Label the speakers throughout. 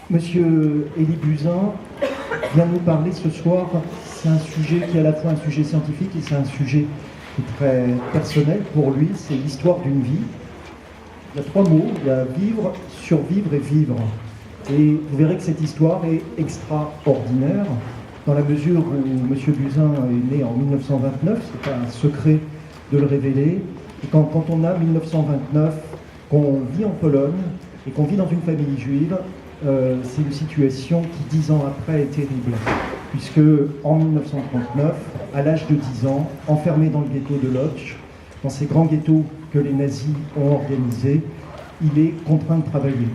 Speaker 1: Monsieur Élie Buzyn vient nous parler ce soir. C'est un sujet qui est à la fois un sujet scientifique et c'est un sujet qui est très personnel pour lui. C'est l'histoire d'une vie. Il y a trois mots, il y a vivre, survivre et vivre. Et vous verrez que cette histoire est extraordinaire dans la mesure où Monsieur Buzyn est né en 1929. C'est pas un secret de le révéler. Et quand on a 1929, qu'on vit en Pologne et qu'on vit dans une famille juive, c'est une situation qui, 10 ans après, est terrible. Puisque, en 1939, à l'âge de 10 ans, enfermé dans le ghetto de Łódź, dans ces grands ghettos que les nazis ont organisés, il est contraint de travailler.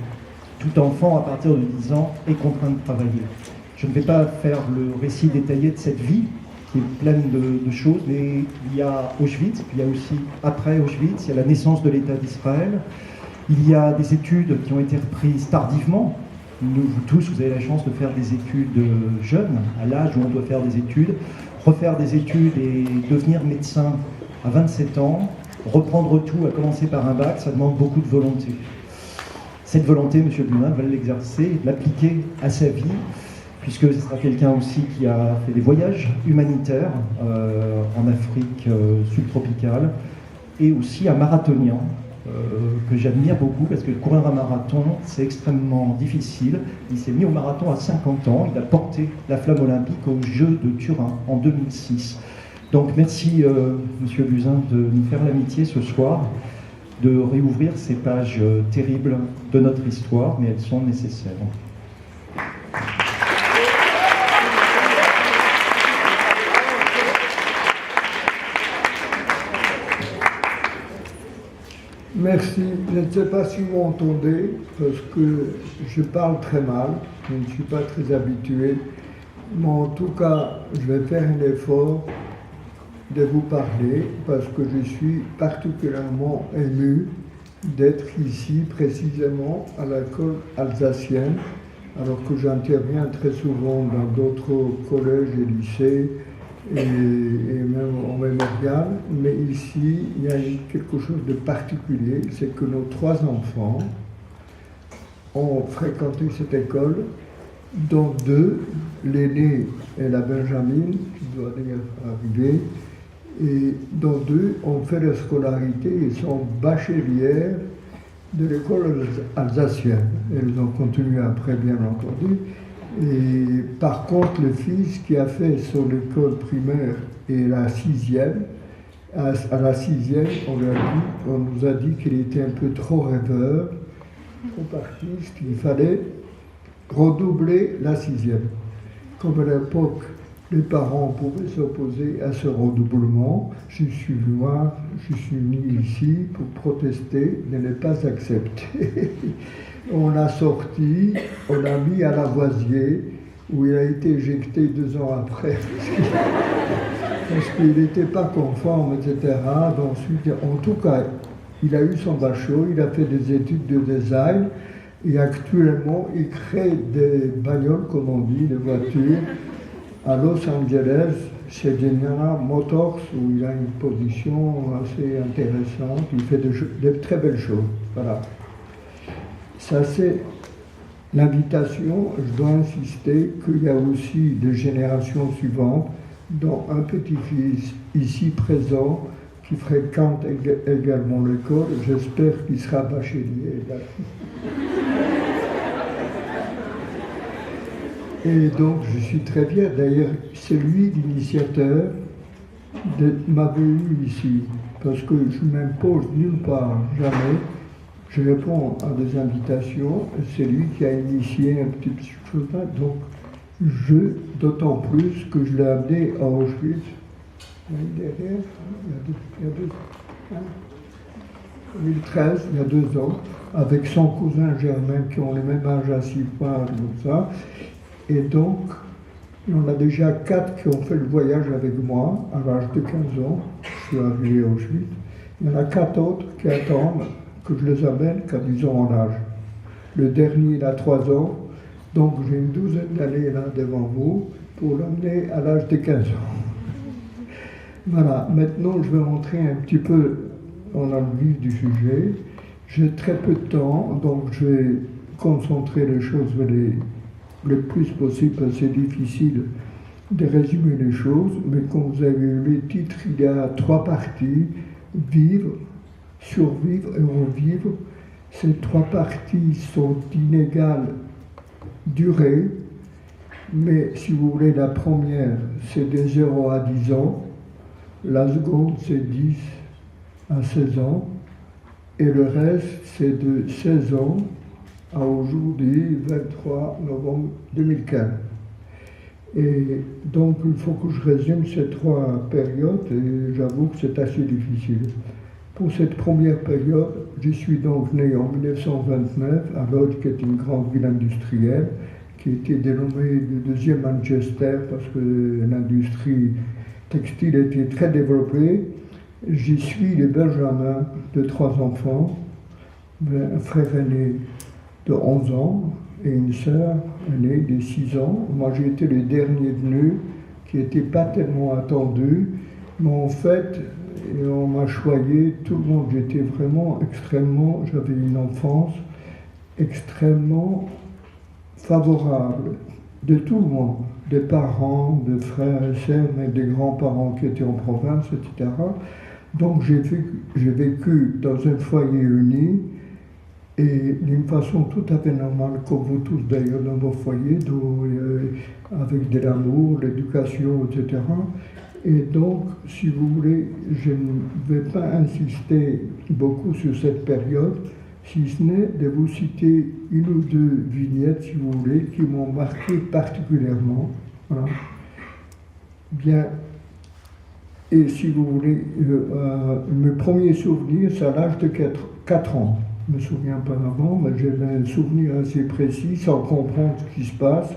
Speaker 1: Tout enfant, à partir de 10 ans, est contraint de travailler. Je ne vais pas faire le récit détaillé de cette vie, qui est pleine de choses, mais il y a Auschwitz, puis il y a aussi, après Auschwitz, il y a la naissance de l'État d'Israël. Il y a des études qui ont été reprises tardivement. Nous tous, vous avez la chance de faire des études jeunes, à l'âge où on doit faire des études. Refaire des études et devenir médecin à 27 ans, reprendre tout, à commencer par un bac, ça demande beaucoup de volonté. Cette volonté, M. Buzyn va l'exercer, l'appliquer à sa vie, puisque ce sera quelqu'un aussi qui a fait des voyages humanitaires en Afrique subtropicale, et aussi un marathonien, que j'admire beaucoup parce que courir un marathon, c'est extrêmement difficile. Il s'est mis au marathon à 50 ans, il a porté la flamme olympique aux Jeux de Turin en 2006. Donc merci Monsieur Buzyn de nous faire l'amitié ce soir, de réouvrir ces pages terribles de notre histoire, mais elles sont nécessaires.
Speaker 2: Merci. Je ne sais pas si vous m'entendez, parce que je parle très mal, je ne suis pas très habitué, mais en tout cas, je vais faire un effort de vous parler, parce que je suis particulièrement ému d'être ici, précisément à l'école alsacienne, alors que j'interviens très souvent dans d'autres collèges et lycées, et même en mémorial, mais ici, il y a quelque chose de particulier, c'est que nos trois enfants ont fréquenté cette école, dont deux, l'aînée et la Benjamin, qui doit d'ailleurs arriver, et dont deux ont fait leur scolarité et sont bachelières de l'école alsacienne. Elles ont continué après, bien entendu. Et par contre, le fils qui a fait son école primaire et la sixième, à la sixième, on nous a dit qu'il était un peu trop rêveur, trop artiste, il fallait redoubler la sixième. Comme à l'époque, les parents pouvaient s'opposer à ce redoublement, je suis venu ici pour protester de ne pas accepter. On l'a sorti, on l'a mis à Lavoisier, où il a été éjecté 2 ans après, parce qu'il n'était pas conforme, etc. Ensuite, en tout cas, il a eu son bachot, il a fait des études de design, et actuellement, il crée des bagnoles, comme on dit, des voitures, à Los Angeles, chez General Motors, où il a une position assez intéressante, il fait de très belles choses. Voilà. Ça, c'est l'invitation. Je dois insister qu'il y a aussi des générations suivantes, dont un petit-fils ici présent qui fréquente également l'école. J'espère qu'il sera bachelier également. Et donc, je suis très fier. D'ailleurs, c'est lui l'initiateur de ma venue ici, parce que je ne m'impose nulle part, jamais. Je réponds à des invitations, c'est lui qui a initié un petit peu chose là, donc d'autant plus que je l'ai amené à Auschwitz l'année dernière, il y a 2013, il y a 2 ans, avec son cousin Germain qui ont le même âge à 6 mois, comme ça, et donc il y en a déjà 4 qui ont fait le voyage avec moi à l'âge de 15 ans, je suis arrivé à Auschwitz, il y en a 4 autres qui attendent que je les amène quand ils ont en âge. Le dernier, il a 3 ans, donc j'ai une 12aine d'années là devant vous pour l'amener à l'âge de 15 ans. Voilà, maintenant je vais rentrer un petit peu dans le vif du sujet. J'ai très peu de temps, donc je vais concentrer les choses le plus possible, c'est difficile de résumer les choses, mais comme vous avez vu les titres, il y a 3 parties, vivre, survivre et revivre. Ces 3 parties sont d'inégale durée, mais si vous voulez, la première, c'est de 0 à 10 ans, la seconde, c'est 10 à 16 ans, et le reste, c'est de 16 ans à aujourd'hui, 23 novembre 2015. Et donc, il faut que je résume ces 3 périodes, et j'avoue que c'est assez difficile. Pour cette première période, je suis donc né en 1929 à Lodz, qui est une grande ville industrielle, qui a été dénommée le deuxième Manchester parce que l'industrie textile était très développée. J'y suis le benjamin de 3 enfants, un frère aîné de 11 ans et une sœur aînée de 6 ans. Moi, j'ai été le dernier venu, qui n'était pas tellement attendu, mais en fait, on m'a choyé, tout le monde, j'étais vraiment extrêmement, j'avais une enfance extrêmement favorable de tout le monde, des parents, de frères et sœurs, mais des grands-parents qui étaient en province, etc. Donc j'ai vécu dans un foyer uni et d'une façon tout à fait normale, comme vous tous d'ailleurs dans vos foyers, avec de l'amour, l'éducation, etc. Et donc, si vous voulez, je ne vais pas insister beaucoup sur cette période, si ce n'est de vous citer une ou 2 vignettes, si vous voulez, qui m'ont marqué particulièrement. Voilà. Bien. Et si vous voulez, mes premiers souvenirs, c'est à l'âge de 4 ans. Je ne me souviens pas avant, mais j'ai un souvenir assez précis, sans comprendre ce qui se passe.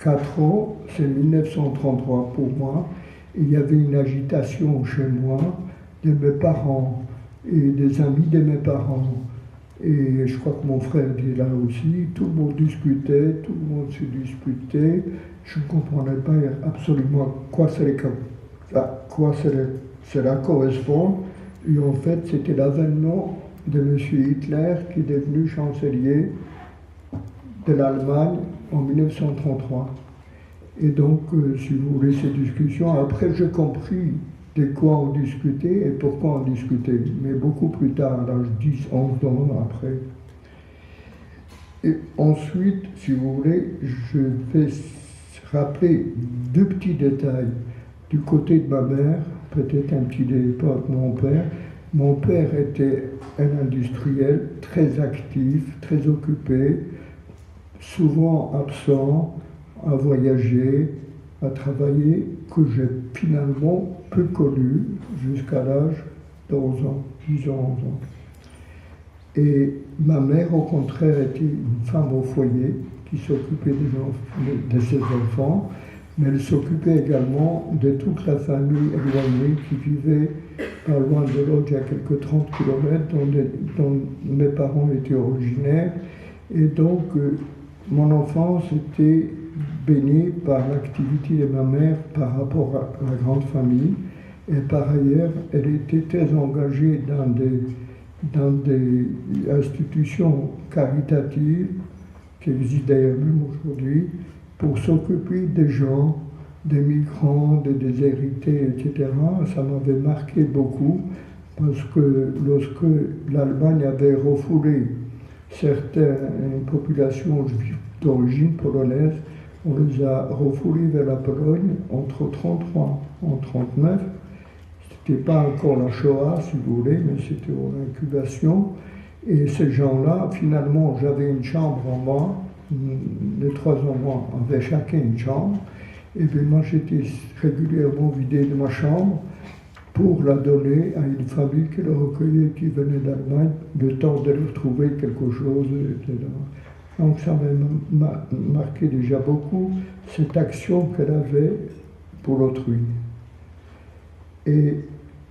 Speaker 2: 4 ans, c'est 1933 pour moi. Il y avait une agitation chez moi de mes parents et des amis de mes parents. Et je crois que mon frère était là aussi. Tout le monde discutait, tout le monde se disputait. Je ne comprenais pas absolument à quoi cela correspond. Et en fait, c'était l'avènement de M. Hitler qui est devenu chancelier de l'Allemagne en 1933. Et donc, si vous voulez, ces discussions, après j'ai compris de quoi on discutait et pourquoi on discutait, mais beaucoup plus tard, à l'âge 10, 11 ans après. Et ensuite, si vous voulez, je vais rappeler 2 petits détails. Du côté de ma mère, peut-être un petit détail de mon père. Mon père était un industriel très actif, très occupé, souvent absent, à voyager, à travailler, que j'ai finalement peu connu jusqu'à l'âge de 11 ans, 10 ans, 11 ans. Et ma mère, au contraire, était une femme au foyer qui s'occupait de ses enfants, mais elle s'occupait également de toute la famille éloignée qui vivait pas loin de Lodz, à quelques 30 km, dont mes parents étaient originaires. Et donc, mon enfance était baignée par l'activité de ma mère par rapport à la grande famille. Et par ailleurs, elle était très engagée dans des institutions caritatives, qui existent d'ailleurs même aujourd'hui, pour s'occuper des gens, des migrants, des déshérités, etc. Ça m'avait marqué beaucoup, parce que lorsque l'Allemagne avait refoulé certaines populations juives d'origine polonaise, on les a refoulés vers la Pologne entre 1933 et 1939. Ce n'était pas encore la Shoah, si vous voulez, mais c'était l'incubation. Et ces gens-là, finalement, j'avais une chambre en moi, les 3 enfants avaient chacun une chambre, et bien moi j'étais régulièrement vidé de ma chambre pour la donner à une famille qui le recueillait, qui venait d'Allemagne, le temps de leur trouver quelque chose, etc. Donc ça m'a marqué déjà beaucoup, cette action qu'elle avait pour l'autrui. Et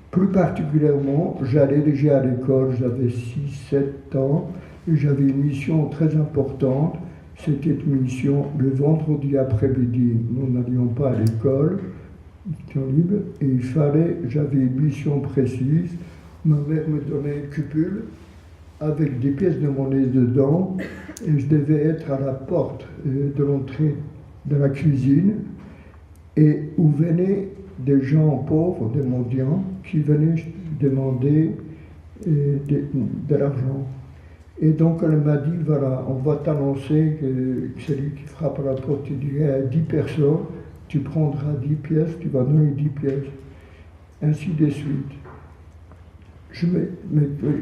Speaker 2: plus particulièrement, j'allais déjà à l'école, j'avais 6-7 ans, et j'avais une mission très importante. C'était une mission le vendredi après-midi. Nous n'allions pas à l'école, nous étions libres, et j'avais une mission précise. Ma mère me donnait une cupule, avec des pièces de monnaie dedans, et je devais être à la porte de l'entrée de la cuisine, et où venaient des gens pauvres, des mendiants, qui venaient demander de l'argent. Et donc elle m'a dit, voilà, on va t'annoncer que celui qui frappe à la porte, il dit à 10 personnes, tu prendras 10 pièces, tu vas donner 10 pièces, ainsi de suite.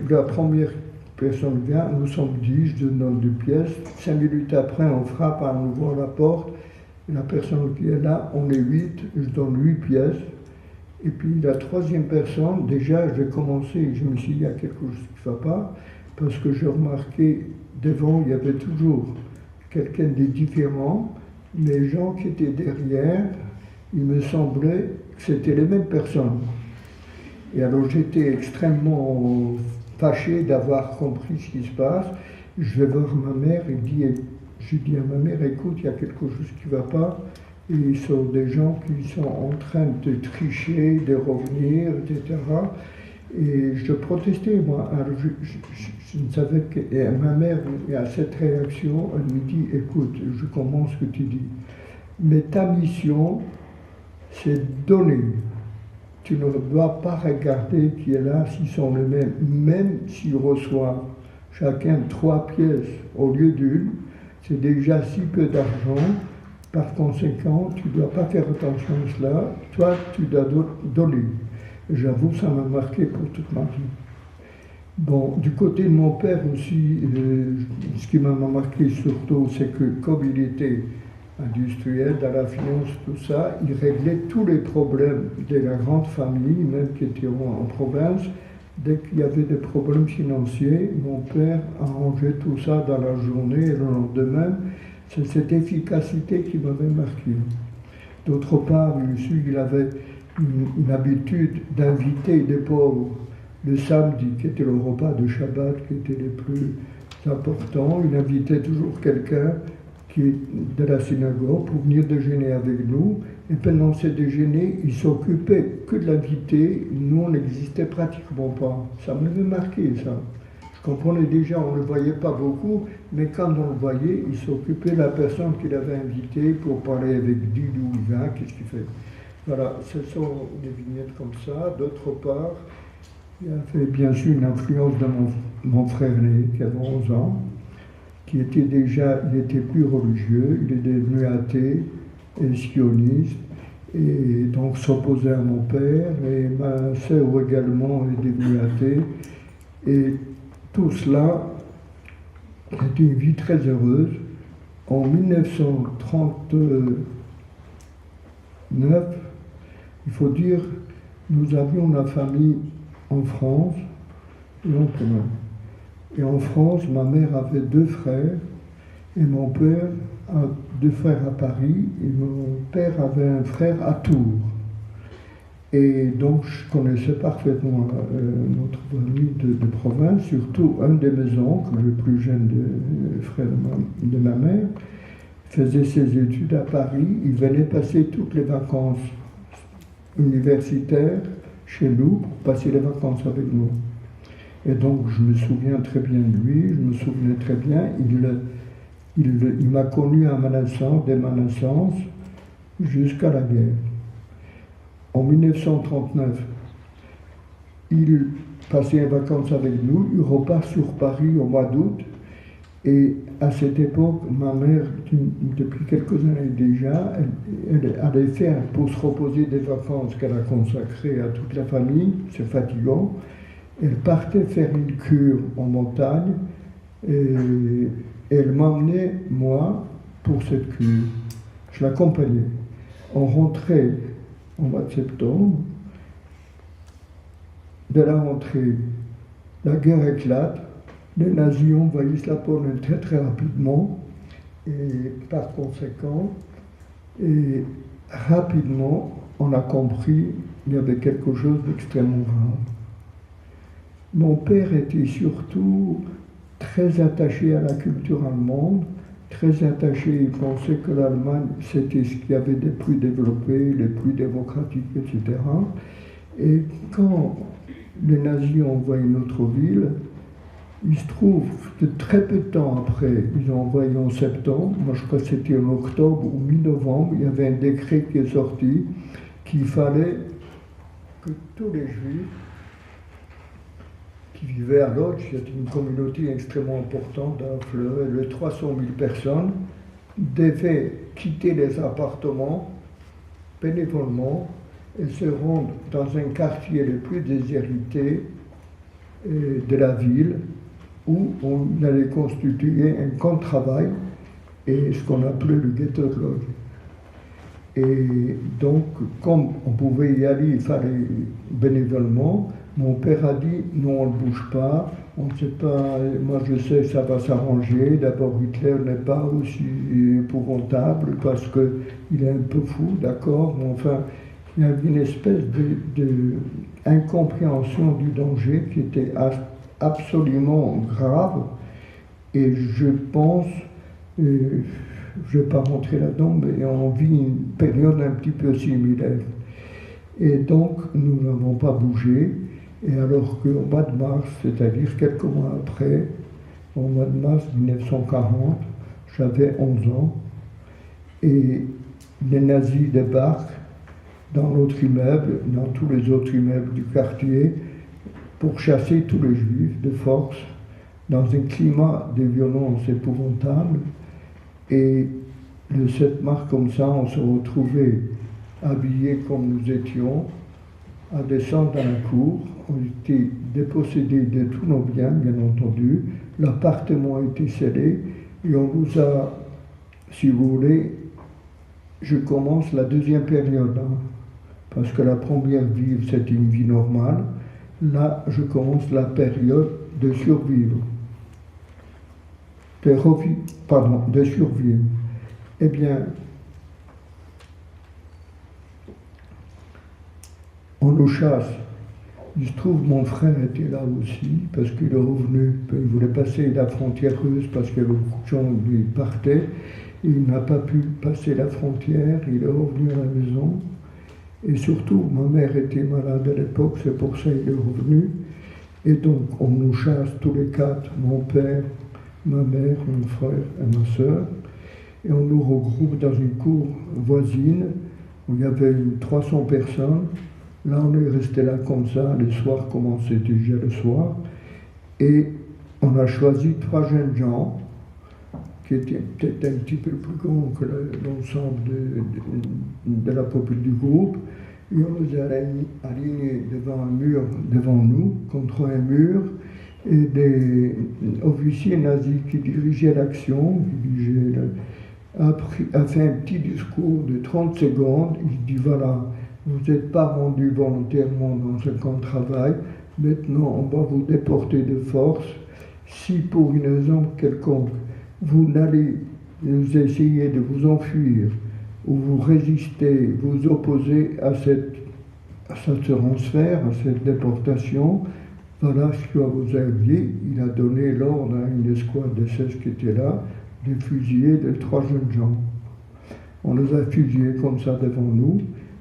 Speaker 2: La première personne vient, nous sommes 10, je donne 2 pièces, 5 minutes après on frappe à nouveau à la porte, et la personne qui est là, on est 8, je donne 8 pièces, et puis la troisième personne, déjà j'ai commencé, je me suis dit, il y a quelque chose qui ne va pas, parce que j'ai remarqué, devant, il y avait toujours quelqu'un de différent. Les gens qui étaient derrière, il me semblait que c'était les mêmes personnes. Et alors j'étais extrêmement fâché d'avoir compris ce qui se passe. Je vais voir ma mère et je dis à ma mère, écoute, il y a quelque chose qui ne va pas. Et ils sont des gens qui sont en train de tricher, de revenir, etc. Et je protestais, moi. Alors je ne savais que. Et ma mère, à cette réaction, elle me dit, écoute, je comprends ce que tu dis, mais ta mission, c'est donner. Tu ne dois pas regarder qui est là, s'ils sont les mêmes, même s'ils reçoivent chacun 3 pièces au lieu d'une, c'est déjà si peu d'argent. Par conséquent, tu ne dois pas faire attention à cela. Toi, tu dois donner. J'avoue, ça m'a marqué pour toute ma vie. Bon, du côté de mon père aussi, ce qui m'a marqué surtout, c'est que comme il était industriel, dans la finance, tout ça, il réglait tous les problèmes de la grande famille, même qui était en province. Dès qu'il y avait des problèmes financiers, mon père arrangeait tout ça dans la journée et le lendemain. C'est cette efficacité qui m'avait marqué. D'autre part, il avait une habitude d'inviter des pauvres le samedi, qui était le repas de Shabbat, qui était le plus important. Il invitait toujours quelqu'un de la synagogue pour venir déjeuner avec nous. Et pendant ces déjeuners, il s'occupait que de l'invité. Nous, on n'existait pratiquement pas. Ça m'avait marqué, ça. Je comprenais déjà, on ne le voyait pas beaucoup, mais quand on le voyait, il s'occupait de la personne qu'il avait invitée pour parler avec lui, d'où il vient, qu'est-ce qu'il fait. Voilà, ce sont des vignettes comme ça. D'autre part, il y avait bien sûr une influence de mon frère aîné, qui avait 11 ans, qui était déjà, il était plus religieux, il est devenu athée et sioniste, et donc s'opposait à mon père, et ma sœur également est devenue athée, et tout cela était une vie très heureuse. En 1939, il faut dire, nous avions la famille en France, et en France, ma mère avait 2 frères, et mon père a 2 frères à Paris, et mon père avait un frère à Tours. Et donc, je connaissais parfaitement notre famille de province, surtout un de mes oncles, le plus jeune frère de ma mère, faisait ses études à Paris. Il venait passer toutes les vacances universitaires chez nous pour passer les vacances avec nous. Et donc, je me souviens très bien de lui, je me souvenais très bien, il m'a connu à ma naissance, dès ma naissance, jusqu'à la guerre. En 1939, il passait les vacances avec nous, il repart sur Paris au mois d'août, et à cette époque, ma mère, depuis quelques années déjà, elle allait faire, pour se reposer des vacances qu'elle a consacrées à toute la famille, c'est fatigant, elle partait faire une cure en montagne, et elle m'emmenait, moi, pour cette cure. Je l'accompagnais. On rentrait au mois de septembre. De la rentrée, la guerre éclate, les nazis envahissent la Pologne très très rapidement, et par conséquent, et rapidement, on a compris qu'il y avait quelque chose d'extrêmement grave. Mon père était surtout très attaché à la culture allemande, très attaché, il pensait que l'Allemagne c'était ce qu'il y avait de plus développé, les plus démocratiques, etc. Et quand les nazis ont envahi notre ville, Il se trouve que très peu de temps après, ils ont envoyé en septembre, moi je crois que c'était en octobre ou mi-novembre, il y avait un décret qui est sorti qu'il fallait que tous les Juifs qui vivaient à Lodz, c'était une communauté extrêmement importante à Fleur, de 300 000 personnes, devaient quitter les appartements bénévolement et se rendre dans un quartier le plus déshérité de la ville, où on allait constituer un camp de travail et ce qu'on appelait le ghetto de Lodz. Et donc, comme on pouvait y aller, il fallait bénévolement, mon père a dit, non, on ne bouge pas, on ne sait pas, moi je sais que ça va s'arranger, d'abord Hitler n'est pas aussi épouvantable parce qu'il est un peu fou, d'accord, mais enfin, il y avait une espèce d'incompréhension du danger qui était absolument grave, et je pense, je ne vais pas rentrer là-dedans, mais on vit une période un petit peu similaire. Et donc, nous n'avons pas bougé, et alors qu'au mois de mars, c'est-à-dire quelques mois après, au mois de mars 1940, j'avais 11 ans, et les nazis débarquent dans notre immeuble, dans tous les autres immeubles du quartier, pour chasser tous les juifs de force, dans un climat de violence épouvantable. Et le 7 mars, comme ça, on se retrouvait habillés comme nous étions, à descendre dans la cour. On était dépossédés de tous nos biens, bien entendu. L'appartement a été scellé et on nous a, si vous voulez, je commence la deuxième période, hein, parce que la première vie, c'était une vie normale. Là, je commence la période de survivre. De survivre. Eh bien, on nous chasse. Il se trouve mon frère était là aussi, parce qu'il est revenu, il voulait passer la frontière russe parce que beaucoup de gens lui partaient. Il n'a pas pu passer la frontière, il est revenu à la maison. Et surtout, ma mère était malade à l'époque, c'est pour ça qu'il est revenu. Et donc, on nous chasse tous les quatre, mon père, ma mère, mon frère et ma sœur. Et on nous regroupe dans une cour voisine où il y avait 300 personnes. Là, on est resté là comme ça, le soir commençait déjà le soir. Et on a choisi 3 jeunes gens qui étaient peut-être un petit peu plus grands que l'ensemble de la population du groupe. Et on nous a alignés devant un mur, devant nous, contre un mur, et des officiers nazis qui dirigeaient l'action, a fait un petit discours de 30 secondes. Il dit voilà, vous n'êtes pas rendu volontairement dans ce camp de travail, maintenant on va vous déporter de force. Si pour une raison quelconque, vous n'allez vous essayer de vous enfuir, ou vous résistez, vous opposez à ce transfert, à cette déportation, voilà ce que vous aviez. Il a donné l'ordre à une escouade de 16 qui était là, de fusiller les 3 jeunes gens. On les a fusillés comme ça devant nous,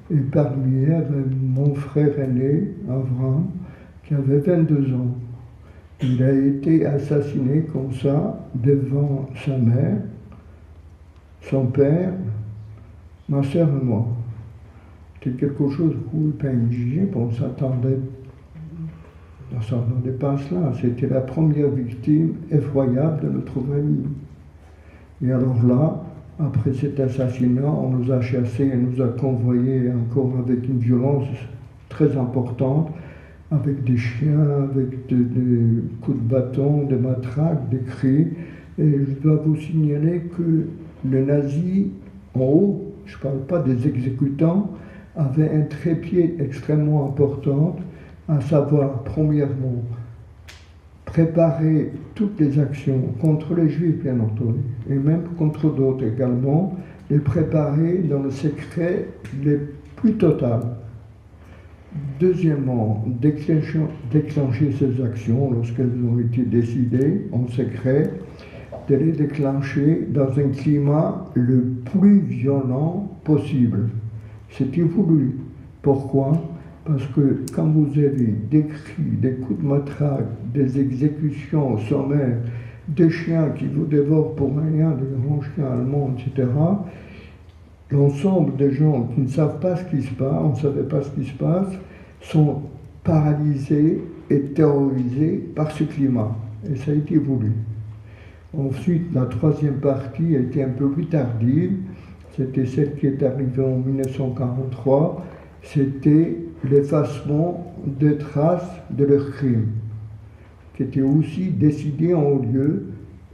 Speaker 2: et parmi eux, il y avait mon frère aîné, Avram, qui avait 22 ans. Il a été assassiné comme ça, devant sa mère, son père, ma sœur et moi. C'était quelque chose qu'on ne pouvait pas imaginer, on ne s'attendait pas à cela. C'était la première victime effroyable de notre famille. Et alors là, après cet assassinat, on nous a chassés et nous a convoyés encore avec une violence très importante, avec des chiens, avec des coups de bâton, des matraques, des cris. Et je dois vous signaler que les nazis, en haut, je ne parle pas des exécutants, avaient un trépied extrêmement important, à savoir, premièrement, préparer toutes les actions contre les Juifs, bien entendu, et même contre d'autres également, les préparer dans le secret le plus total. Deuxièmement, déclencher ces actions lorsqu'elles ont été décidées en secret, de les déclencher dans un climat le plus violent possible. C'était voulu. Pourquoi ? Parce que quand vous avez des cris, des coups de matraque, des exécutions sommaires, des chiens qui vous dévorent pour rien, des grands chiens allemands, etc., l'ensemble des gens qui ne savent pas ce qui se passe, on ne savait pas ce qui se passe, sont paralysés et terrorisés par ce climat. Et ça a été voulu. Ensuite, la troisième partie a été un peu plus tardive. C'était celle qui est arrivée en 1943. C'était l'effacement des traces de leurs crimes, qui était aussi décidé en haut lieu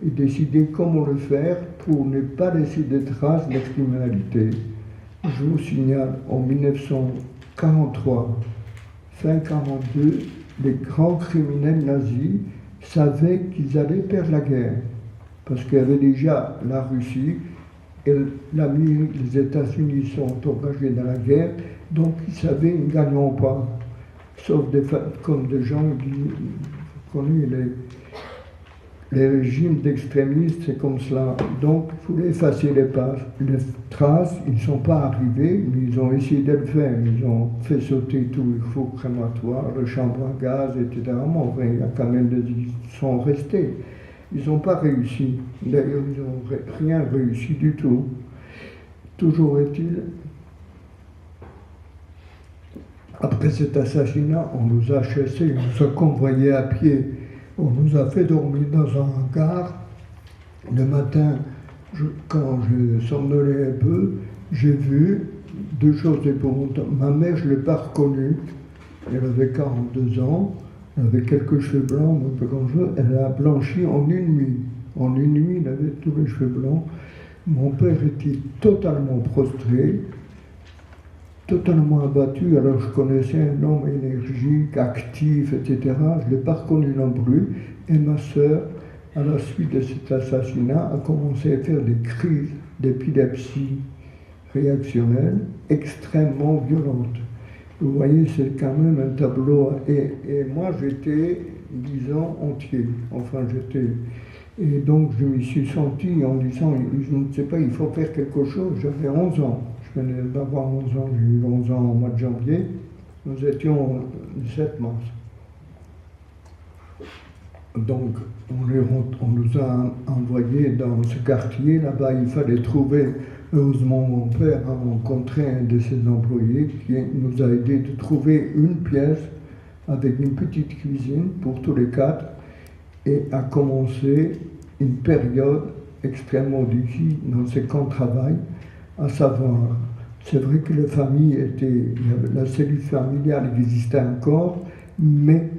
Speaker 2: et décidé comment le faire pour ne pas laisser de traces de criminalité. Je vous signale, en 1943, fin 1942, les grands criminels nazis savaient qu'ils allaient perdre la guerre, parce qu'il y avait déjà la Russie et l'Amérique, les États-Unis sont engagés dans la guerre, donc ils savaient qu'ils ne gagneront pas, sauf comme des gens qui connaissent les régimes d'extrémistes, c'est comme cela. Donc il fallait effacer les traces, ils ne sont pas arrivés, mais ils ont essayé de le faire, ils ont fait sauter tout, il faut crématoire, le chambre à gaz, etc. Mais enfin, il y a quand même ils sont restés. Ils n'ont pas réussi. D'ailleurs, ils n'ont rien réussi du tout. Toujours est-il, après cet assassinat, on nous a chassés, on se convoyait à pied, on nous a fait dormir dans un hangar. Le matin, quand je somnolais un peu, j'ai vu deux choses épouvantables. Ma mère, je ne l'ai pas reconnue. Elle avait 42 ans. Elle avait quelques cheveux blancs, un peu comme je veux. Elle a blanchi en une nuit. En une nuit, elle avait tous les cheveux blancs. Mon père était totalement prostré, totalement abattu. Alors je connaissais un homme énergique, actif, etc. Je ne l'ai pas reconnu non plus. Et ma sœur, à la suite de cet assassinat, a commencé à faire des crises d'épilepsie réactionnelle extrêmement violentes. Vous voyez, c'est quand même un tableau. Et moi, j'étais, disons, entier. Enfin, j'étais. Et donc, je me suis senti en disant, je ne sais pas, il faut faire quelque chose. J'avais 11 ans. Je venais d'avoir 11 ans. J'ai eu 11 ans au mois de janvier. Nous étions le 7 mars. Donc, on nous a envoyés dans ce quartier. Là-bas, il fallait trouver. Heureusement, mon père a rencontré un de ses employés qui nous a aidé de trouver une pièce avec une petite cuisine pour tous les quatre et a commencé une période extrêmement difficile dans ces camps de travail, à savoir, c'est vrai que la cellule familiale existait encore, mais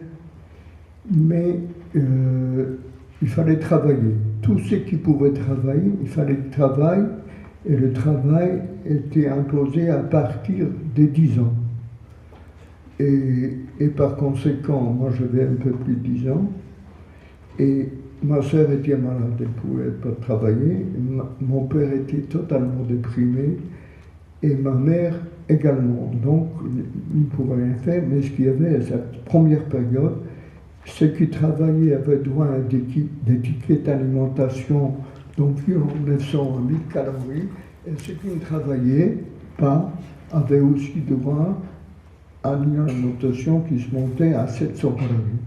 Speaker 2: il fallait travailler. Tous ceux qui pouvaient travailler, il fallait travailler. Et le travail était imposé à partir des 10 ans. Et par conséquent, moi j'avais un peu plus de 10 ans, et ma sœur était malade, elle ne pouvait pas travailler, mon père était totalement déprimé, et ma mère également. Donc, ils ne pouvaient rien faire, mais ce qu'il y avait à cette première période, ceux qui travaillaient avaient droit à d'étiquettes d'alimentation d'environ 900 à 1000 calories, et ceux qui ne travaillaient pas avaient aussi droit à une alimentation qui se montait à 700 calories.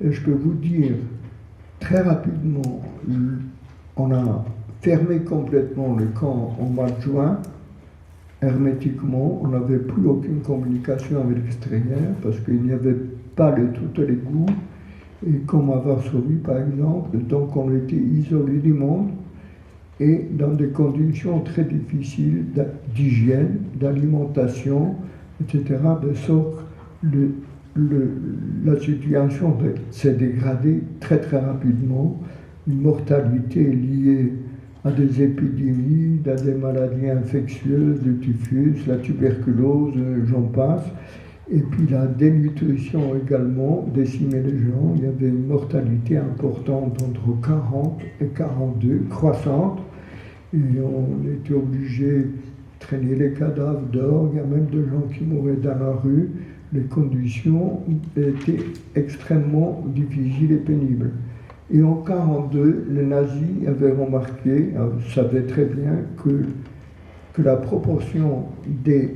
Speaker 2: Et je peux vous dire, très rapidement, on a fermé complètement le camp en mois de juin, hermétiquement, on n'avait plus aucune communication avec l'extérieur, parce qu'il n'y avait pas de tout l'égout, et comme à Varsovie par exemple, donc on était isolé du monde, et dans des conditions très difficiles d'hygiène, d'alimentation, etc., de sorte que la situation s'est dégradée très très rapidement, une mortalité liée à des épidémies, à des maladies infectieuses, le typhus, la tuberculose, j'en passe, et puis la dénutrition également décimait les gens. Il y avait une mortalité importante entre 40 et 42, croissante, et on était obligé de traîner les cadavres dehors. Il y a même des gens qui mouraient dans la rue. Les conditions étaient extrêmement difficiles et pénibles. Et en 1942, les nazis avaient remarqué, savaient très bien que la proportion des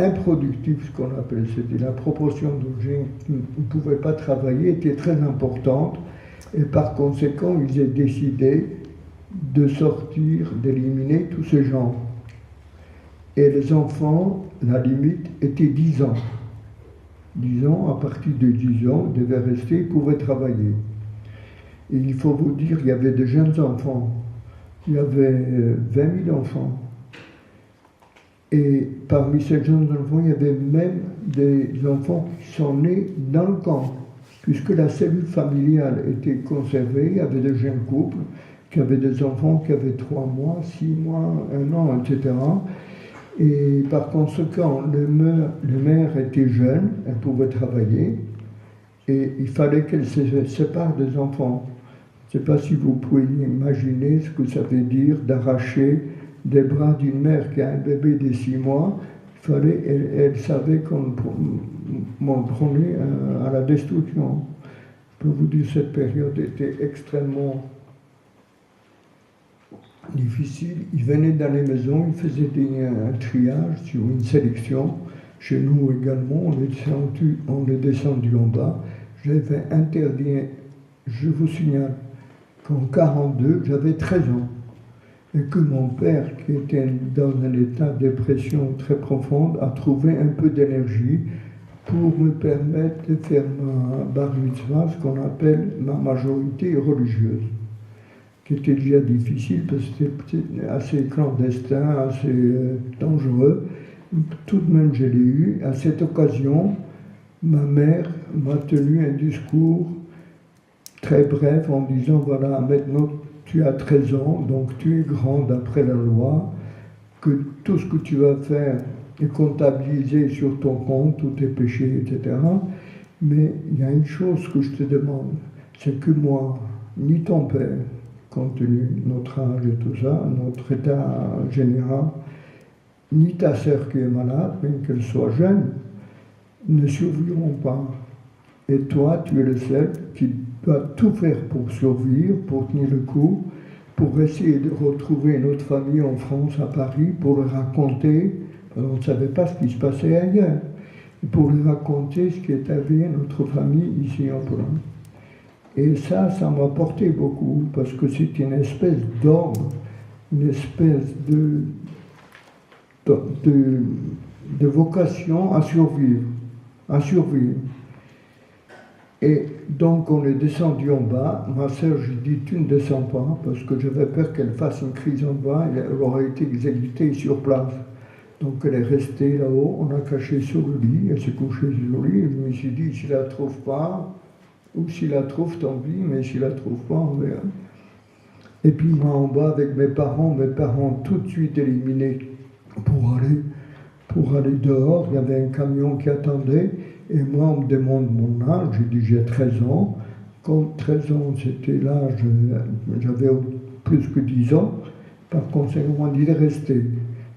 Speaker 2: improductifs, ce qu'on appelle, c'était la proportion de gens qui ne pouvaient pas travailler était très importante, et par conséquent, ils ont décidé de sortir, d'éliminer tous ces gens. Et les enfants, la limite était 10 ans. 10 ans, à partir de 10 ans, ils devaient rester, ils pouvaient travailler. Et il faut vous dire, il y avait de jeunes enfants. Il y avait 20 000 enfants. Et parmi ces jeunes enfants, il y avait même des enfants qui sont nés dans le camp. Puisque la cellule familiale était conservée, il y avait de jeunes couples qui avaient des enfants qui avaient 3 mois, 6 mois, 1 an, etc. Et par conséquent, les mères étaient jeunes, elles pouvaient travailler, et il fallait qu'elles se séparent des enfants. Je ne sais pas si vous pouvez imaginer ce que ça veut dire d'arracher des bras d'une mère qui a un bébé de 6 mois. Elle savait qu'on le prenait à la destruction. Je peux vous dire que cette période était extrêmement difficile. Ils venaient dans les maisons, ils faisaient un triage sur une sélection. Chez nous également, on est descendu en bas. J'avais interdit, je vous signale, qu'en 1942, j'avais 13 ans. Et que mon père, qui était dans un état de dépression très profonde, a trouvé un peu d'énergie pour me permettre de faire ma bar mitzvah, ce qu'on appelle ma majorité religieuse, qui était déjà difficile parce que c'était assez clandestin, assez dangereux. Tout de même, je l'ai eu. À cette occasion, ma mère m'a tenu un discours très bref en disant, voilà, maintenant tu as 13 ans, donc tu es grand d'après la loi, que tout ce que tu vas faire est comptabilisé sur ton compte, tous tes péchés, etc. Mais il y a une chose que je te demande, c'est que moi, ni ton père, compte tenu de notre âge et tout ça, notre état général, ni ta sœur qui est malade, même qu'elle soit jeune, ne survivront pas. Et toi, tu es le seul qui doit tout faire pour survivre, pour tenir le coup, pour essayer de retrouver notre famille en France, à Paris, pour leur raconter, on ne savait pas ce qui se passait ailleurs, pour leur raconter ce qui est arrivé à notre famille ici en Pologne. Et ça m'a porté beaucoup, parce que c'est une espèce d'ordre, une espèce de vocation à survivre, Et donc on est descendu en bas. Ma sœur, j'ai dit, tu ne descends pas, parce que j'avais peur qu'elle fasse une crise en bas, elle aurait été exécutée sur place. Donc elle est restée là-haut, on a caché sur le lit, elle s'est couchée sur le lit, je me suis dit, s'il ne la trouve pas, ou s'il la trouve, tant pis, mais s'il ne la trouve pas, on verra. Et puis moi en bas avec mes parents tout de suite éliminés pour aller dehors, il y avait un camion qui attendait, et moi on me demande mon âge, j'ai dit j'ai 13 ans, quand 13 ans c'était l'âge, j'avais plus que 10 ans, par conséquent on dit de rester.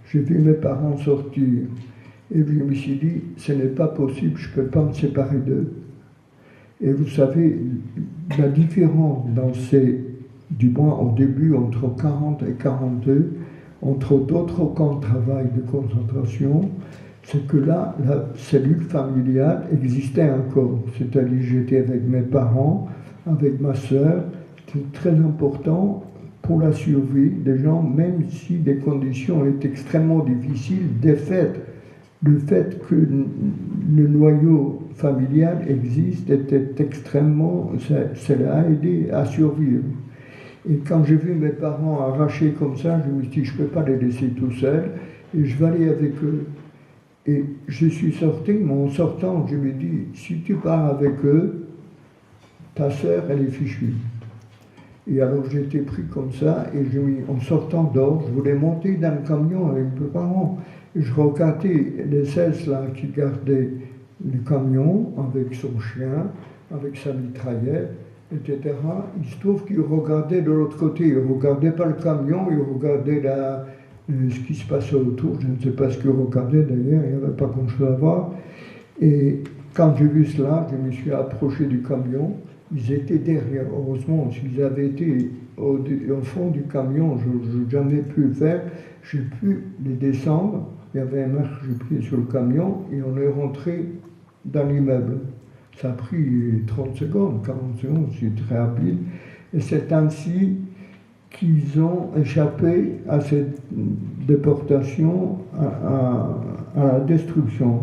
Speaker 2: J'ai vu mes parents sortir, et je me suis dit, ce n'est pas possible, je ne peux pas me séparer d'eux. Et vous savez, la différence du moins au début, entre 40 et 42, entre d'autres camps de travail de concentration, c'est que là, la cellule familiale existait encore. C'est-à-dire, j'étais avec mes parents, avec ma sœur. C'est très important pour la survie des gens, même si les conditions étaient extrêmement difficiles. Le fait que le noyau familial existe était extrêmement, ça l'a aidé à survivre. Et quand j'ai vu mes parents arrachés comme ça, je me suis dit, je ne peux pas les laisser tout seuls, et je vais aller avec eux. Et je suis sorti, mais en sortant, je me dis, si tu pars avec eux, ta sœur, elle est fichue. Et alors j'ai été pris comme ça, et en sortant dehors, je voulais monter dans le camion avec mes parents. Et je regardais les 16 là qui gardaient le camion avec son chien, avec sa mitraillette, etc. Il se trouve qu'ils regardaient de l'autre côté. Ils ne regardaient pas le camion, ils regardaient ce qui se passait autour. Je ne sais pas ce qu'ils regardaient d'ailleurs, il n'y avait pas grand-chose à voir. Et quand j'ai vu cela, je me suis approché du camion. Ils étaient derrière. Heureusement, s'ils avaient été au fond du camion, je n'ai jamais pu le faire. J'ai pu les descendre il y avait un marchepied sur le camion et on est rentré dans l'immeuble. Ça a pris 30 secondes, 40 secondes, c'est très rapide. Et c'est ainsi qu'ils ont échappé à cette déportation, à la destruction.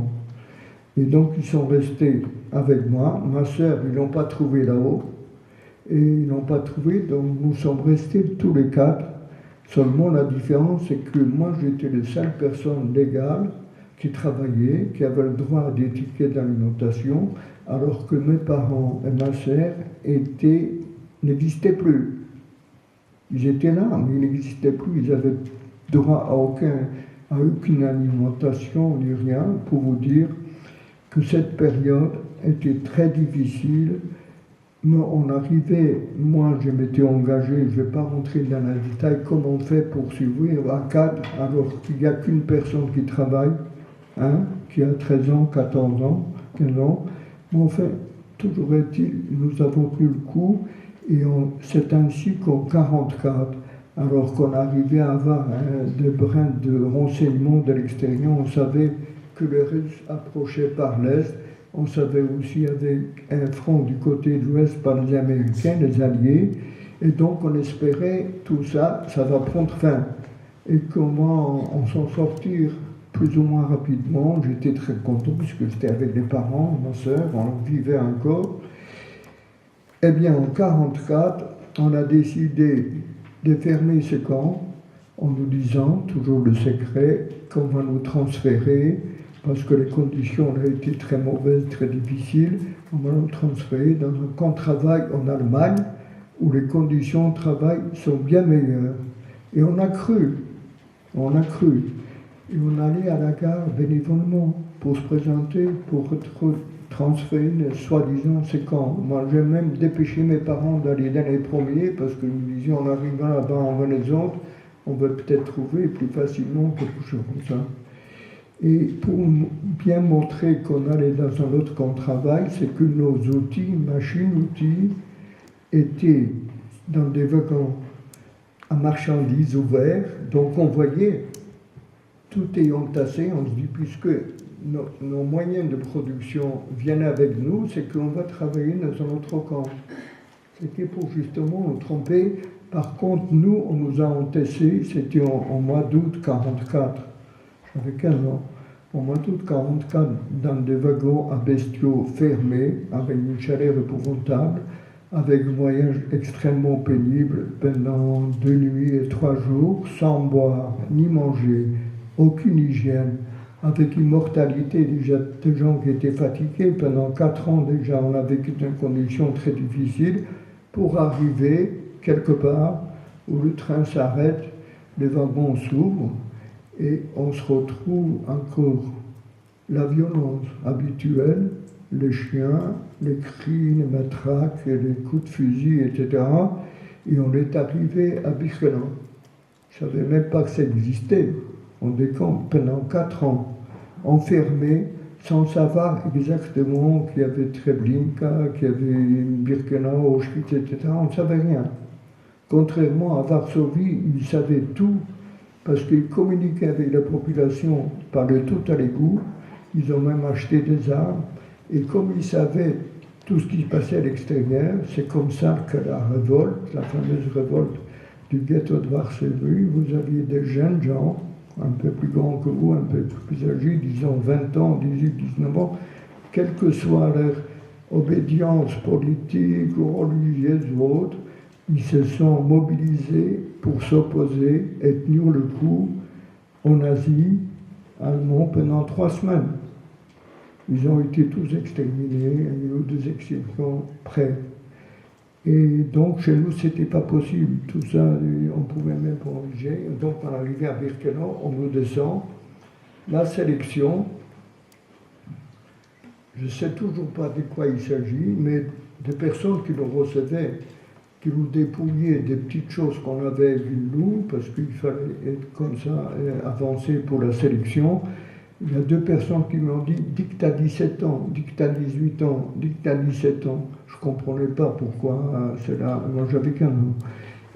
Speaker 2: Et donc ils sont restés avec moi. Ma sœur, ils ne l'ont pas trouvé là-haut. Et ils ne l'ont pas trouvé, donc nous sommes restés tous les quatre. Seulement la différence, c'est que moi j'étais la seule personne légale qui travaillait, qui avait le droit des tickets d'alimentation, alors que mes parents et ma sœur n'existaient plus. Ils étaient là, mais ils n'existaient plus. Ils n'avaient droit à aucune alimentation ni rien, pour vous dire que cette période était très difficile. Mais on arrivait, moi je m'étais engagé, je ne vais pas rentrer dans les détails, comment on fait pour survivre à 4 alors qu'il n'y a qu'une personne qui travaille, qui a 13 ans, 14 ans, 15 ans. Mais enfin, toujours est-il, nous avons tenu le coup et c'est ainsi qu'en 1944, alors qu'on arrivait à avoir des brins de renseignements de l'extérieur, on savait que les Russes approchaient par l'Est. On savait aussi avec un front du côté de l'Ouest par les Américains, les Alliés, et donc on espérait tout ça, ça va prendre fin. Et comment on s'en sortir plus ou moins rapidement, j'étais très content puisque j'étais avec les parents, ma sœur, on vivait encore. Eh bien en 1944, on a décidé de fermer ce camp en nous disant, toujours le secret, qu'on va nous transférer parce que les conditions ont été très mauvaises, très difficiles. On va nous transférer dans un camp de travail en Allemagne où les conditions de travail sont bien meilleures. Et on a cru. Et on allait à la gare bénévolement pour se présenter, pour être transféré, soi-disant, ces camps. Moi, j'ai même dépêché mes parents d'aller dans les premiers parce que nous disions, en arrivant là-bas, on va les autres, on va peut-être trouver plus facilement quelque chose comme ça. Et pour bien montrer qu'on allait dans un autre camp de travail, c'est que nos outils, machines-outils, étaient dans des wagons à marchandises ouverts. Donc on voyait tout est entassé. On se dit, puisque nos moyens de production viennent avec nous, c'est qu'on va travailler dans un autre camp. C'était pour justement nous tromper. Par contre, nous, on nous a entassés, c'était en mois d'août 1944. J'avais 15 ans. Au mois d'août 1944, dans des wagons à bestiaux fermés, avec une chaleur épouvantable, avec un voyage extrêmement pénible pendant 2 nuits et 3 jours, sans boire ni manger, aucune hygiène, avec une mortalité déjà de gens qui étaient fatigués. Pendant 4 ans déjà, on a vécu dans des conditions très difficiles pour arriver quelque part où le train s'arrête, les wagons s'ouvrent, et on se retrouve encore la violence habituelle, les chiens, les cris, les matraques, les coups de fusil, etc. Et on est arrivé à Birkenau. Je ne savais même pas que ça existait. On décampe pendant 4 ans, enfermés, sans savoir exactement qu'il y avait Treblinka, qu'il y avait Birkenau, Auschwitz, etc. On ne savait rien. Contrairement à Varsovie, ils savaient tout, parce qu'ils communiquaient avec la population, parlaient tout à l'égout, ils ont même acheté des armes, et comme ils savaient tout ce qui se passait à l'extérieur, c'est comme ça que la révolte, la fameuse révolte du ghetto de Varsovie, vous aviez des jeunes gens, un peu plus grands que vous, un peu plus âgés, disons 20 ans, 18, 19 ans, quelle que soit leur obédience politique ou religieuse ou autre, ils se sont mobilisés pour s'opposer et tenir le coup aux nazis allemands pendant 3 semaines. Ils ont été tous exterminés, il y a eu 2 exécutions près. Et donc chez nous, c'était pas possible. Tout ça, on pouvait même pas obliger. Donc on arrivait à Birkenau, on nous descend. La sélection, je ne sais toujours pas de quoi il s'agit, mais des personnes qui nous recevaient, qui nous dépouillaient des petites choses qu'on avait vues nous, parce qu'il fallait être comme ça, avancer pour la sélection. Il y a 2 personnes qui m'ont dit « dis que tu as 17 ans, dis que tu as 18 ans, dis que tu as 17 ans ». Je ne comprenais pas pourquoi cela, moi j'avais 15 ans.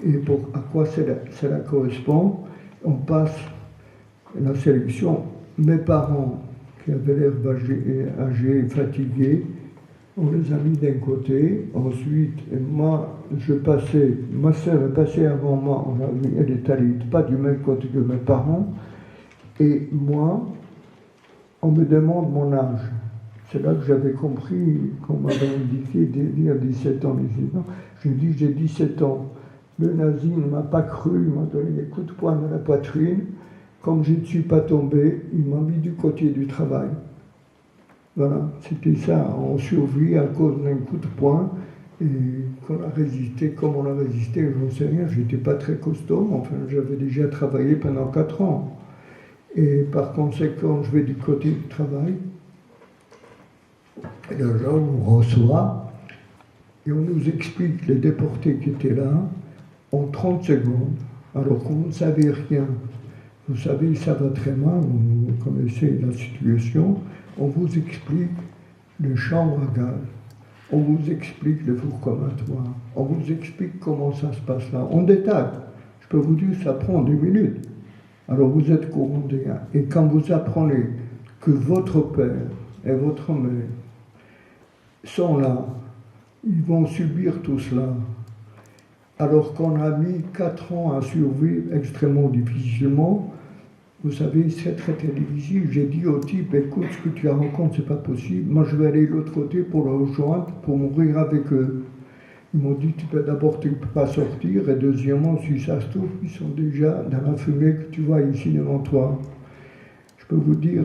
Speaker 2: Et à quoi cela correspond. On passe la sélection mes parents, qui avaient l'air âgés et fatigués, on les a mis d'un côté. Ensuite, moi, ma sœur est passée avant moi, elle est allée pas du même côté que mes parents. Et moi, on me demande mon âge. C'est là que j'avais compris qu'on m'avait indiqué de dire 17 ans. Je dis j'ai 17 ans. Le nazi ne m'a pas cru, il m'a donné des coups de poing dans la poitrine. Comme je ne suis pas tombé, il m'a mis du côté du travail. Voilà, c'était ça. On survit à cause d'un coup de poing. Et qu'on a résisté, comme on a résisté, je n'en sais rien. Je n'étais pas très costaud, enfin j'avais déjà travaillé pendant 4 ans. Et par conséquent, je vais du côté du travail. Et là, on reçoit et on nous explique les déportés qui étaient là en 30 secondes, alors qu'on ne savait rien. Vous savez, ça va très mal, vous connaissez la situation. On vous explique les chambres à gaz, on vous explique le four communautaire, on vous explique comment ça se passe là, en détail. Je peux vous dire, ça prend 2 minutes. Alors vous êtes courondé. Et quand vous apprenez que votre père et votre mère sont là, ils vont subir tout cela, alors qu'on a mis 4 ans à survivre extrêmement difficilement, vous savez, c'est très très difficile. J'ai dit au type, écoute, ce que tu racontes, c'est pas possible. Moi, je vais aller de l'autre côté pour le rejoindre, pour mourir avec eux. Ils m'ont dit, tu peux d'abord, tu ne peux pas sortir, et deuxièmement, si ça se trouve, ils sont déjà dans la fumée que tu vois ici devant toi. Je peux vous dire,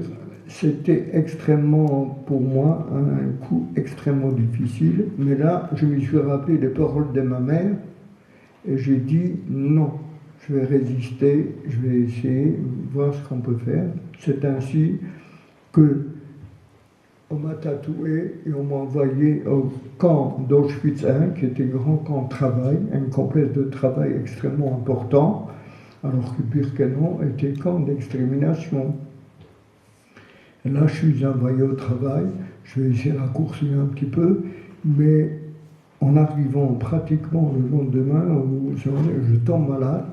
Speaker 2: c'était extrêmement, pour moi, un coup extrêmement difficile. Mais là, je me suis rappelé les paroles de ma mère, et j'ai dit, non, je vais résister, je vais essayer, voir ce qu'on peut faire. C'est ainsi que on m'a tatoué et on m'a envoyé au camp d'Auschwitz I, qui était un grand camp de travail, un complexe de travail extrêmement important, alors que Birkenau était camp d'extermination. Et là, je suis envoyé au travail, je vais essayer de raccourcir un petit peu, mais en arrivant pratiquement le lendemain où je tombe malade,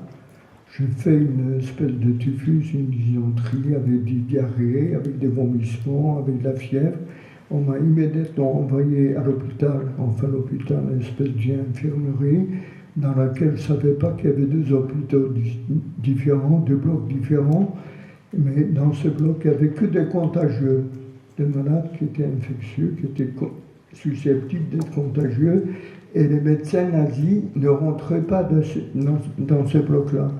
Speaker 2: je fais une espèce de typhus, une dysenterie avec des diarrhées, avec des vomissements, avec de la fièvre. On m'a immédiatement envoyé à l'hôpital, une espèce d'infirmerie, dans laquelle je ne savais pas qu'il y avait 2 hôpitaux différents, 2 blocs différents, mais dans ce bloc, il n'y avait que des contagieux, des malades qui étaient infectieux, qui étaient susceptibles d'être contagieux, et les médecins nazis ne rentraient pas dans ce bloc-là,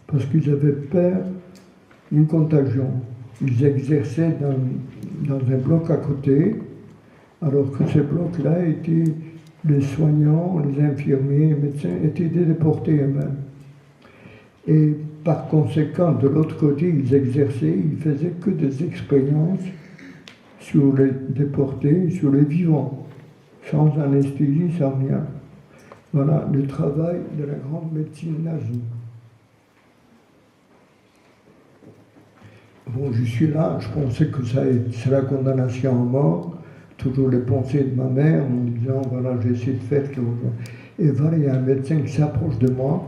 Speaker 2: parce qu'ils avaient peur d'une contagion. Ils exerçaient dans un bloc à côté, alors que ce bloc-là était, les soignants, les infirmiers, les médecins étaient déportés eux-mêmes. Et par conséquent, de l'autre côté, ils exerçaient, ils faisaient que des expériences sur les déportés, sur les vivants, sans anesthésie, sans rien. Voilà le travail de la grande médecine nazie. Bon, je suis là, je pensais que c'est la condamnation à mort, toujours les pensées de ma mère, en me disant, voilà, j'ai essayé de faire quelque chose. Et voilà, il y a un médecin qui s'approche de moi,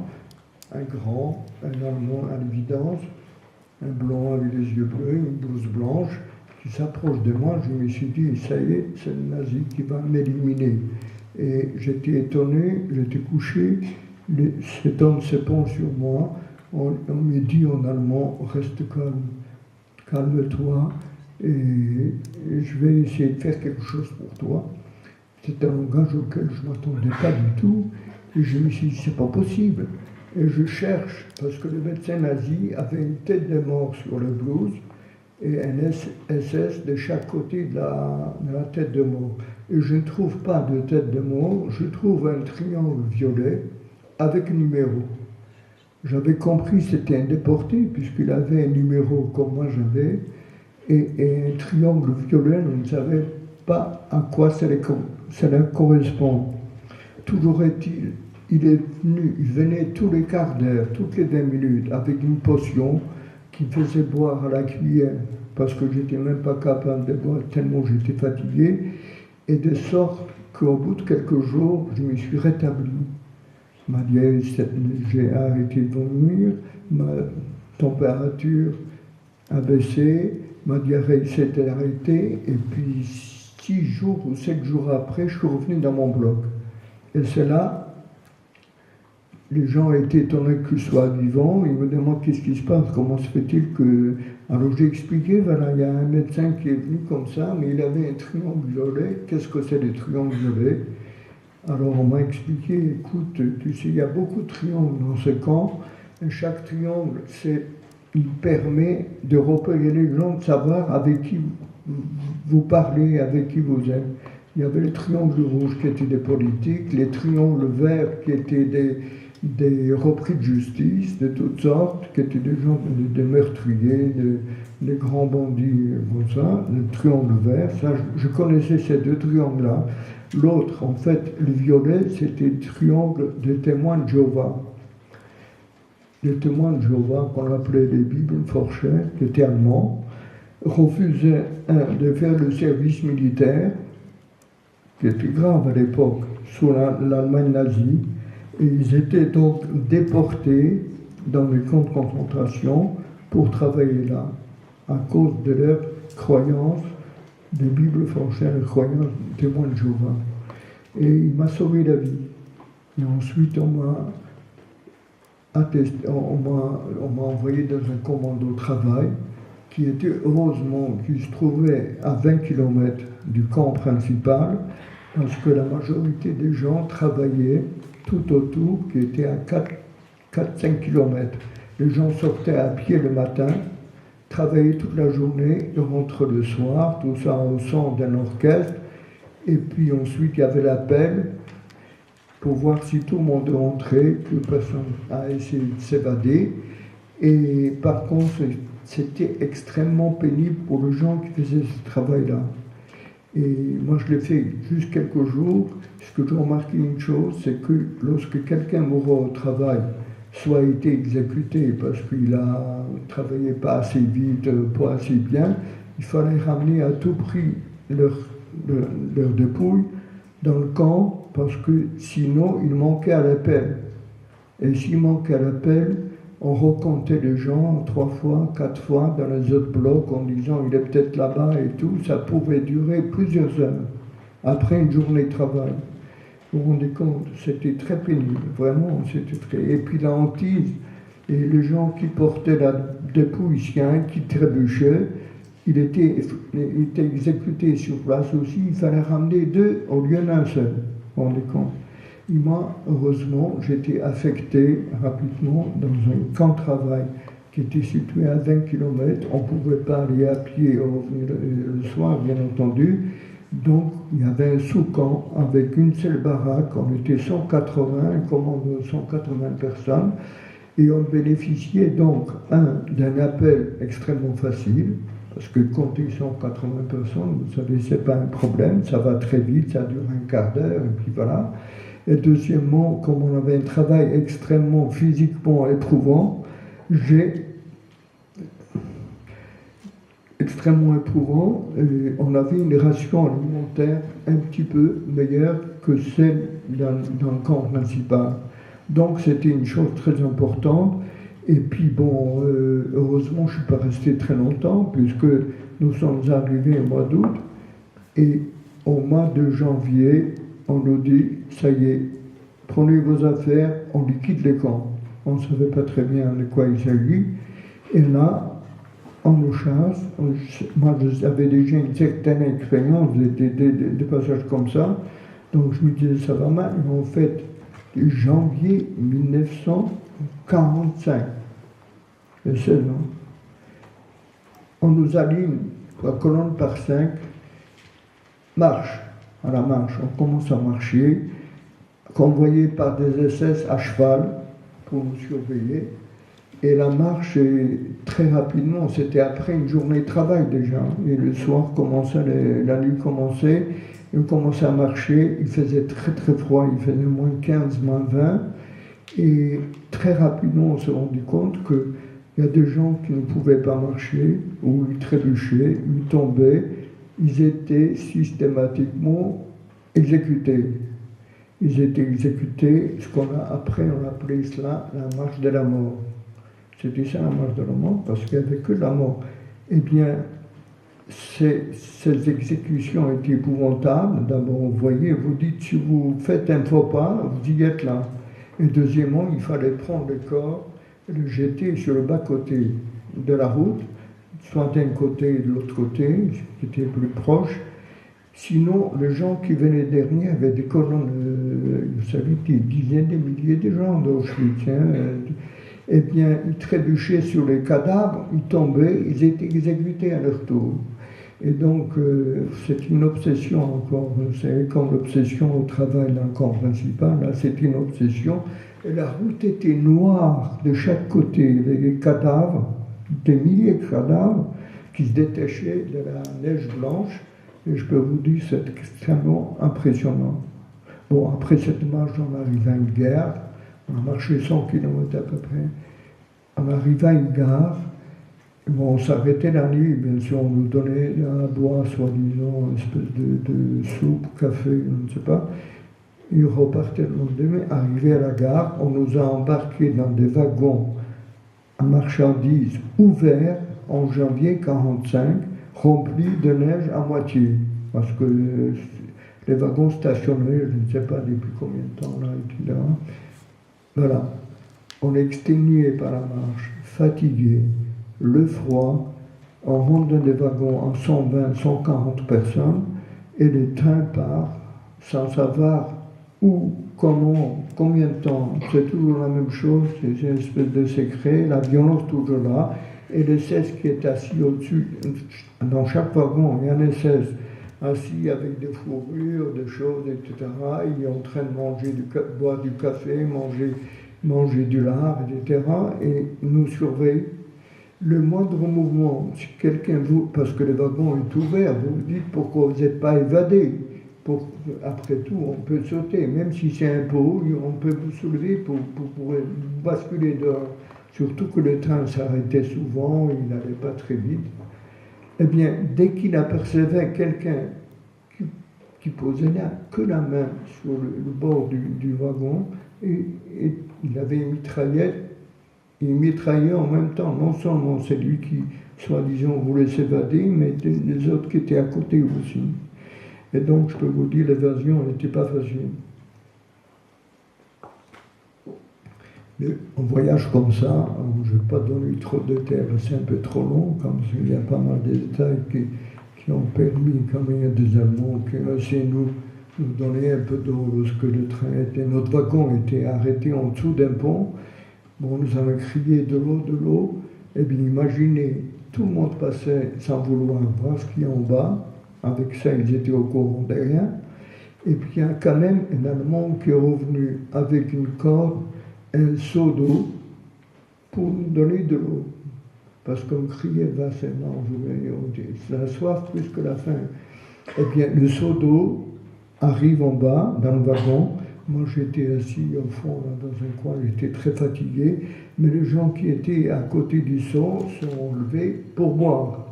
Speaker 2: un grand, un Allemand à l'évidence, un blond avec les yeux bleus, une blouse blanche, qui s'approche de moi. Je me suis dit, ça y est, c'est le nazi qui va m'éliminer. Et j'étais étonné, j'étais couché, cet homme se penche sur moi, on me dit en allemand, reste calme, calme-toi, et je vais essayer de faire quelque chose pour toi. C'est un langage auquel je ne m'attendais pas du tout, et je me suis dit, c'est pas possible. Et je cherche, parce que le médecin nazi avait une tête de mort sur le blouse, et un SS de chaque côté de la tête de mort. Et je ne trouve pas de tête de mort, je trouve un triangle violet avec un numéro. J'avais compris que c'était un déporté, puisqu'il avait un numéro comme moi j'avais, et un triangle violet, on ne savait pas à quoi cela correspond. Toujours est-il, il venait tous les quarts d'heure, toutes les 20 minutes, avec une potion qui faisait boire à la cuillère, parce que j'étais même pas capable de boire tellement j'étais fatigué, et de sorte qu'au bout de quelques jours, je me suis rétabli. Ma dièse, j'ai arrêté de vomir, ma température a baissé, ma diarrhée s'était arrêtée, et puis 6 jours ou 7 jours après, je suis revenu dans mon bloc. Et c'est là, les gens étaient étonnés que je sois vivant, ils me demandent qu'est-ce qui se passe, comment se fait-il que... Alors j'ai expliqué, voilà, il y a un médecin qui est venu comme ça, mais il avait un triangle violet, qu'est-ce que c'est les triangles violets? Alors on m'a expliqué, écoute, tu sais, il y a beaucoup de triangles dans ce camp, et chaque triangle, il permet de repérer les gens, de savoir avec qui vous parlez, avec qui vous êtes. Il y avait les triangles rouges qui étaient des politiques, les triangles verts qui étaient des repris de justice de toutes sortes, qui étaient des gens, des meurtriers, des grands bandits, comme ça, le triangle vert, ça, je connaissais ces 2 triangles-là. L'autre, en fait, le violet, c'était le triangle des témoins de Jéhovah. Les témoins de Jéhovah, qu'on appelait les Bibelforscher, qui étaient allemands, refusaient, de faire le service militaire, qui était grave à l'époque, sous l'Allemagne nazie, et ils étaient donc déportés dans les camps de concentration pour travailler là, à cause de leur croyance des Bibelforscher, les croyances des témoins de Jéhovah. Et il m'a sauvé la vie. Et ensuite, on m'a envoyé dans un commando travail qui était heureusement, qui se trouvait à 20 km du camp principal, parce que la majorité des gens travaillaient tout autour, qui était à 4-5 km. Les gens sortaient à pied le matin, travaillaient toute la journée, ils rentraient le soir, tout ça au son d'un orchestre, et puis ensuite il y avait l'appel pour voir si tout le monde rentrait, que personne a essayé de s'évader. Et par contre, c'était extrêmement pénible pour les gens qui faisaient ce travail-là. Et moi, je l'ai fait juste quelques jours. Ce que j'ai remarqué une chose, c'est que lorsque quelqu'un mourra au travail, soit été exécuté parce qu'il a travaillé pas assez vite, pas assez bien, il fallait ramener à tout prix leur dépouille dans le camp, parce que sinon, il manquait à l'appel. Et s'il manquait à l'appel, on recomptait les gens 3 fois, 4 fois dans les autres blocs en disant il est peut-être là-bas et tout. Ça pouvait durer plusieurs heures après une journée de travail. Vous vous rendez compte, c'était très pénible, vraiment, c'était très... Et puis la hantise, et les gens qui portaient la dépouille, s'il y a un qui trébuchait, il était exécuté sur place aussi, il fallait ramener 2 au lieu d'un seul, vous vous rendez compte. Et moi, heureusement, j'étais affecté rapidement dans un camp de travail qui était situé à 20 km. On ne pouvait pas aller à pied le soir, bien entendu. Donc, il y avait un sous-camp avec une seule baraque. On était 180, un commando de 180 personnes. Et on bénéficiait donc, d'un appel extrêmement facile, parce que compter 180 personnes, vous savez, ce n'est pas un problème, ça va très vite, ça dure un quart d'heure, et puis voilà. Et deuxièmement, comme on avait un travail extrêmement physiquement éprouvant, on avait une ration alimentaire un petit peu meilleure que celle dans le camp principal. Donc c'était une chose très importante. Et puis bon, heureusement je ne suis pas resté très longtemps, puisque nous sommes arrivés au mois d'août, et au mois de janvier, on nous dit, ça y est, prenez vos affaires, on liquide les camps. On ne savait pas très bien de quoi il s'agit. Et là, on nous chasse. Moi, j'avais déjà une certaine expérience des passages comme ça. Donc, je me disais, ça va mal. Mais en fait, janvier 1945, le 16 ans, on nous aligne la colonne par 5, marche. À la marche, on commence à marcher, convoyé par des SS à cheval pour nous surveiller. Et la marche, très rapidement, c'était après une journée de travail déjà. Et le soir commençait, la nuit commençait, et on commençait à marcher. Il faisait très très froid, il faisait moins 15, moins 20. Et très rapidement, on s'est rendu compte qu'il y a des gens qui ne pouvaient pas marcher, ou ils trébuchaient, ils tombaient. Ils étaient systématiquement exécutés. Ils étaient exécutés, après on appelait cela la marche de la mort. C'était ça la marche de la mort, parce qu'il n'y avait que la mort. Eh bien, ces exécutions étaient épouvantables. D'abord, vous voyez, vous dites, si vous faites un faux pas, vous y êtes là. Et deuxièmement, il fallait prendre le corps et le jeter sur le bas-côté de la route, soit d'un côté et de l'autre côté, qui était plus proche. Sinon, les gens qui venaient derrière avaient des colonnes, vous savez, des dizaines de milliers de gens d'Auschwitz. Eh bien, ils trébuchaient sur les cadavres, ils tombaient, ils étaient exécutés à leur tour. Et donc, c'est une obsession encore. Vous savez, comme l'obsession au travail dans le camp principal, là, c'est une obsession. Et la route était noire de chaque côté, avec des cadavres, des milliers de cadavres qui se détachaient de la neige blanche. Et je peux vous dire, c'est extrêmement impressionnant. Bon, après cette marche, on arrive à une gare. On a marché 100 km à peu près. On arrive à une gare. Bon, on s'arrêtait la nuit, bien sûr, on nous donnait à boire, soi-disant, une espèce de soupe, café, je ne sais pas. Et on repartait le lendemain. Arrivé à la gare, on nous a embarqués dans des wagons à marchandises ouverts en janvier 1945, remplis de neige à moitié. Parce que les wagons stationnaient, je ne sais pas depuis combien de temps, là, etc. Voilà. On est exténué par la marche, fatigué, le froid, on rentre dans des wagons en 120, 140 personnes, et les trains partent sans savoir où, comment, combien de temps. C'est toujours la même chose, c'est une espèce de secret, la violence toujours là, et le SS qui est assis au-dessus, dans chaque wagon, il y a un SS assis avec des fourrures, des choses, etc. Il est en train de manger boire du café, manger du lard, etc. Et nous surveille. Le moindre mouvement, si quelqu'un vous, parce que le wagon est ouvert, vous vous dites pourquoi vous n'êtes pas évadé. Après tout, on peut sauter, même si c'est un pot, on peut vous soulever pour basculer dehors. Surtout que le train s'arrêtait souvent, il n'allait pas très vite. Eh bien, dès qu'il apercevait quelqu'un qui posait là que la main sur le bord du wagon, et il avait une mitraillette, il mitraillait en même temps, non seulement celui qui, soi-disant, voulait s'évader, mais les autres qui étaient à côté aussi. Et donc, je peux vous dire, l'évasion n'était pas facile. Mais on voyage comme ça, je ne vais pas donner trop de détails, c'est un peu trop long, comme il y a pas mal de détails qui ont permis, comme il y a des Allemands qui, chez nous donnaient un peu d'eau lorsque le train était, notre wagon était arrêté en dessous d'un pont. Bon, nous avons crié de l'eau, et bien imaginez, tout le monde passait sans vouloir voir ce qu'il y a en bas, avec ça ils étaient au courant de rien, et puis il y a quand même un Allemand qui est revenu avec une corde, un seau d'eau, pour nous donner de l'eau, parce qu'on criait vastement, c'est la soif plus que la faim. Eh bien, le seau d'eau arrive en bas, dans le wagon. Moi, j'étais assis au fond, là, dans un coin, j'étais très fatigué, mais les gens qui étaient à côté du seau sont levés pour boire.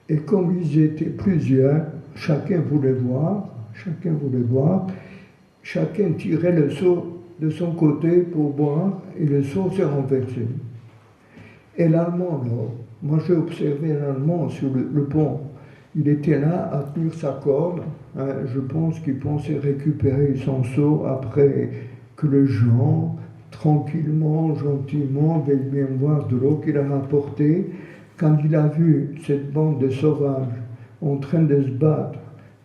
Speaker 2: Et comme ils étaient plusieurs, chacun voulait boire, chacun tirait le seau de son côté pour boire, et le seau s'est renversé. Et l'Allemand, là, moi j'ai observé l'Allemand sur le pont, il était là à tenir sa corde. Je pense qu'il pensait récupérer son seau après que les gens, tranquillement, gentiment, veuillent bien boire de l'eau qu'il a rapportée. Quand il a vu cette bande de sauvages en train de se battre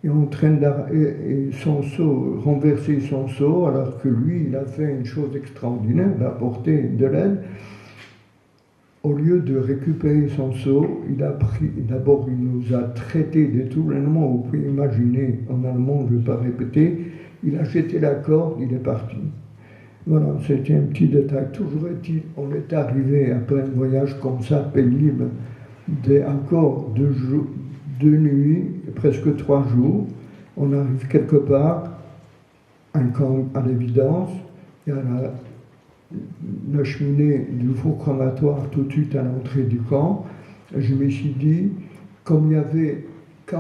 Speaker 2: et en train et son seau, renverser son seau, alors que lui, il a fait une chose extraordinaire, d'apporter de l'aide. Au lieu de récupérer son seau, il a pris, d'abord il nous a traités de tout l'allemand, vous pouvez imaginer, en allemand, je ne vais pas répéter, il a jeté la corde, il est parti. Voilà, c'était un petit détail. Toujours est-il, on est arrivé après un voyage comme ça, pénible, encore 2 nuits, presque 3 jours, on arrive quelque part, un camp à l'évidence, il y a la cheminée du four crématoire tout de suite à l'entrée du camp. Je me suis dit, comme il y avait 40%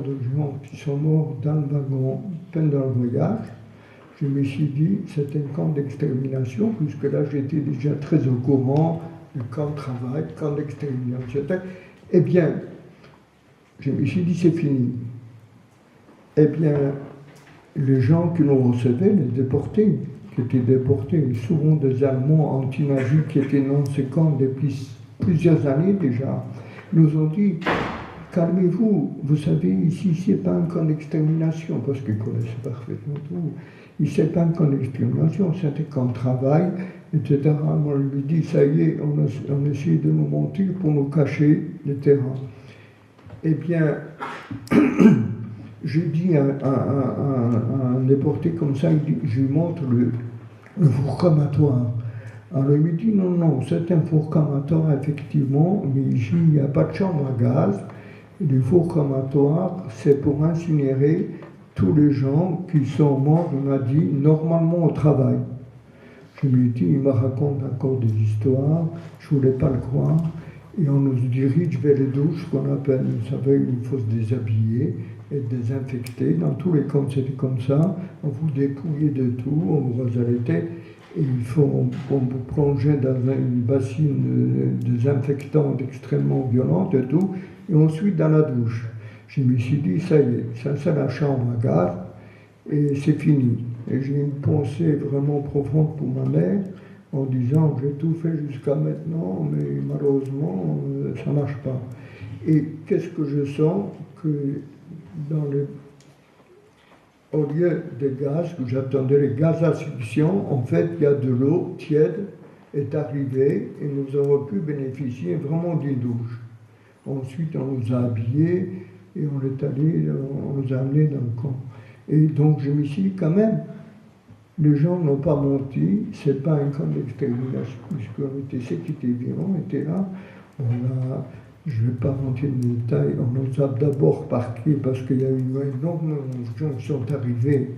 Speaker 2: de gens qui sont morts dans le wagon pendant le voyage, je me suis dit, c'est un camp d'extermination, puisque là j'étais déjà très au courant du camp de travail, camp d'extermination. Eh bien, je me suis dit, c'est fini. Eh bien, les gens qui nous recevaient, les déportés, qui étaient déportés, souvent des Allemands anti-nazis qui étaient dans ces camps depuis plusieurs années déjà, nous ont dit, calmez-vous, vous savez, ici, c'est pas un camp d'extermination, parce qu'ils connaissaient parfaitement tout. Ici, c'est pas un camp d'extermination, c'est un camp de travail, etc. Moi, je lui dis, ça y est, on essaie de nous mentir pour nous cacher les terrains. Eh bien, je dis à un déporté comme ça, je lui montre le four crematoire. Alors il me dit, non, c'est un four crematoire, effectivement, mais ici, il n'y a pas de chambre à gaz. Les fours crématoires, c'est pour incinérer tous les gens qui sont morts, on a dit, normalement au travail. Je lui dis, il me raconte encore des histoires, je ne voulais pas le croire, et on nous dirige vers les douches, qu'on appelle, vous savez, il faut se déshabiller et désinfecter. Dans tous les camps, c'était comme ça, on vous dépouillait de tout, on vous rasait les têtes, et on vous plongeait dans une bassine désinfectante extrêmement violente et tout, et ensuite dans la douche. Je me suis dit, ça y est, ça c'est la chambre à gaz, et c'est fini. Et j'ai une pensée vraiment profonde pour ma mère, en disant que j'ai tout fait jusqu'à maintenant, mais malheureusement, ça ne marche pas. Et qu'est-ce que je sens? Que au lieu des gaz, que j'attendais les gaz à succion, en fait, il y a de l'eau tiède est arrivée, et nous avons pu bénéficier vraiment d'une douche. Ensuite, on nous a habillés et on nous a amenés dans le camp. Et donc, je me suis dit, quand même, les gens n'ont pas menti, c'est pas un camp d'extermination, puisqu'on était, ceux qui étaient vivants étaient là. Je ne vais pas rentrer dans les détails, on nous a d'abord parqués parce qu'il y a eu énormément de gens qui sont arrivés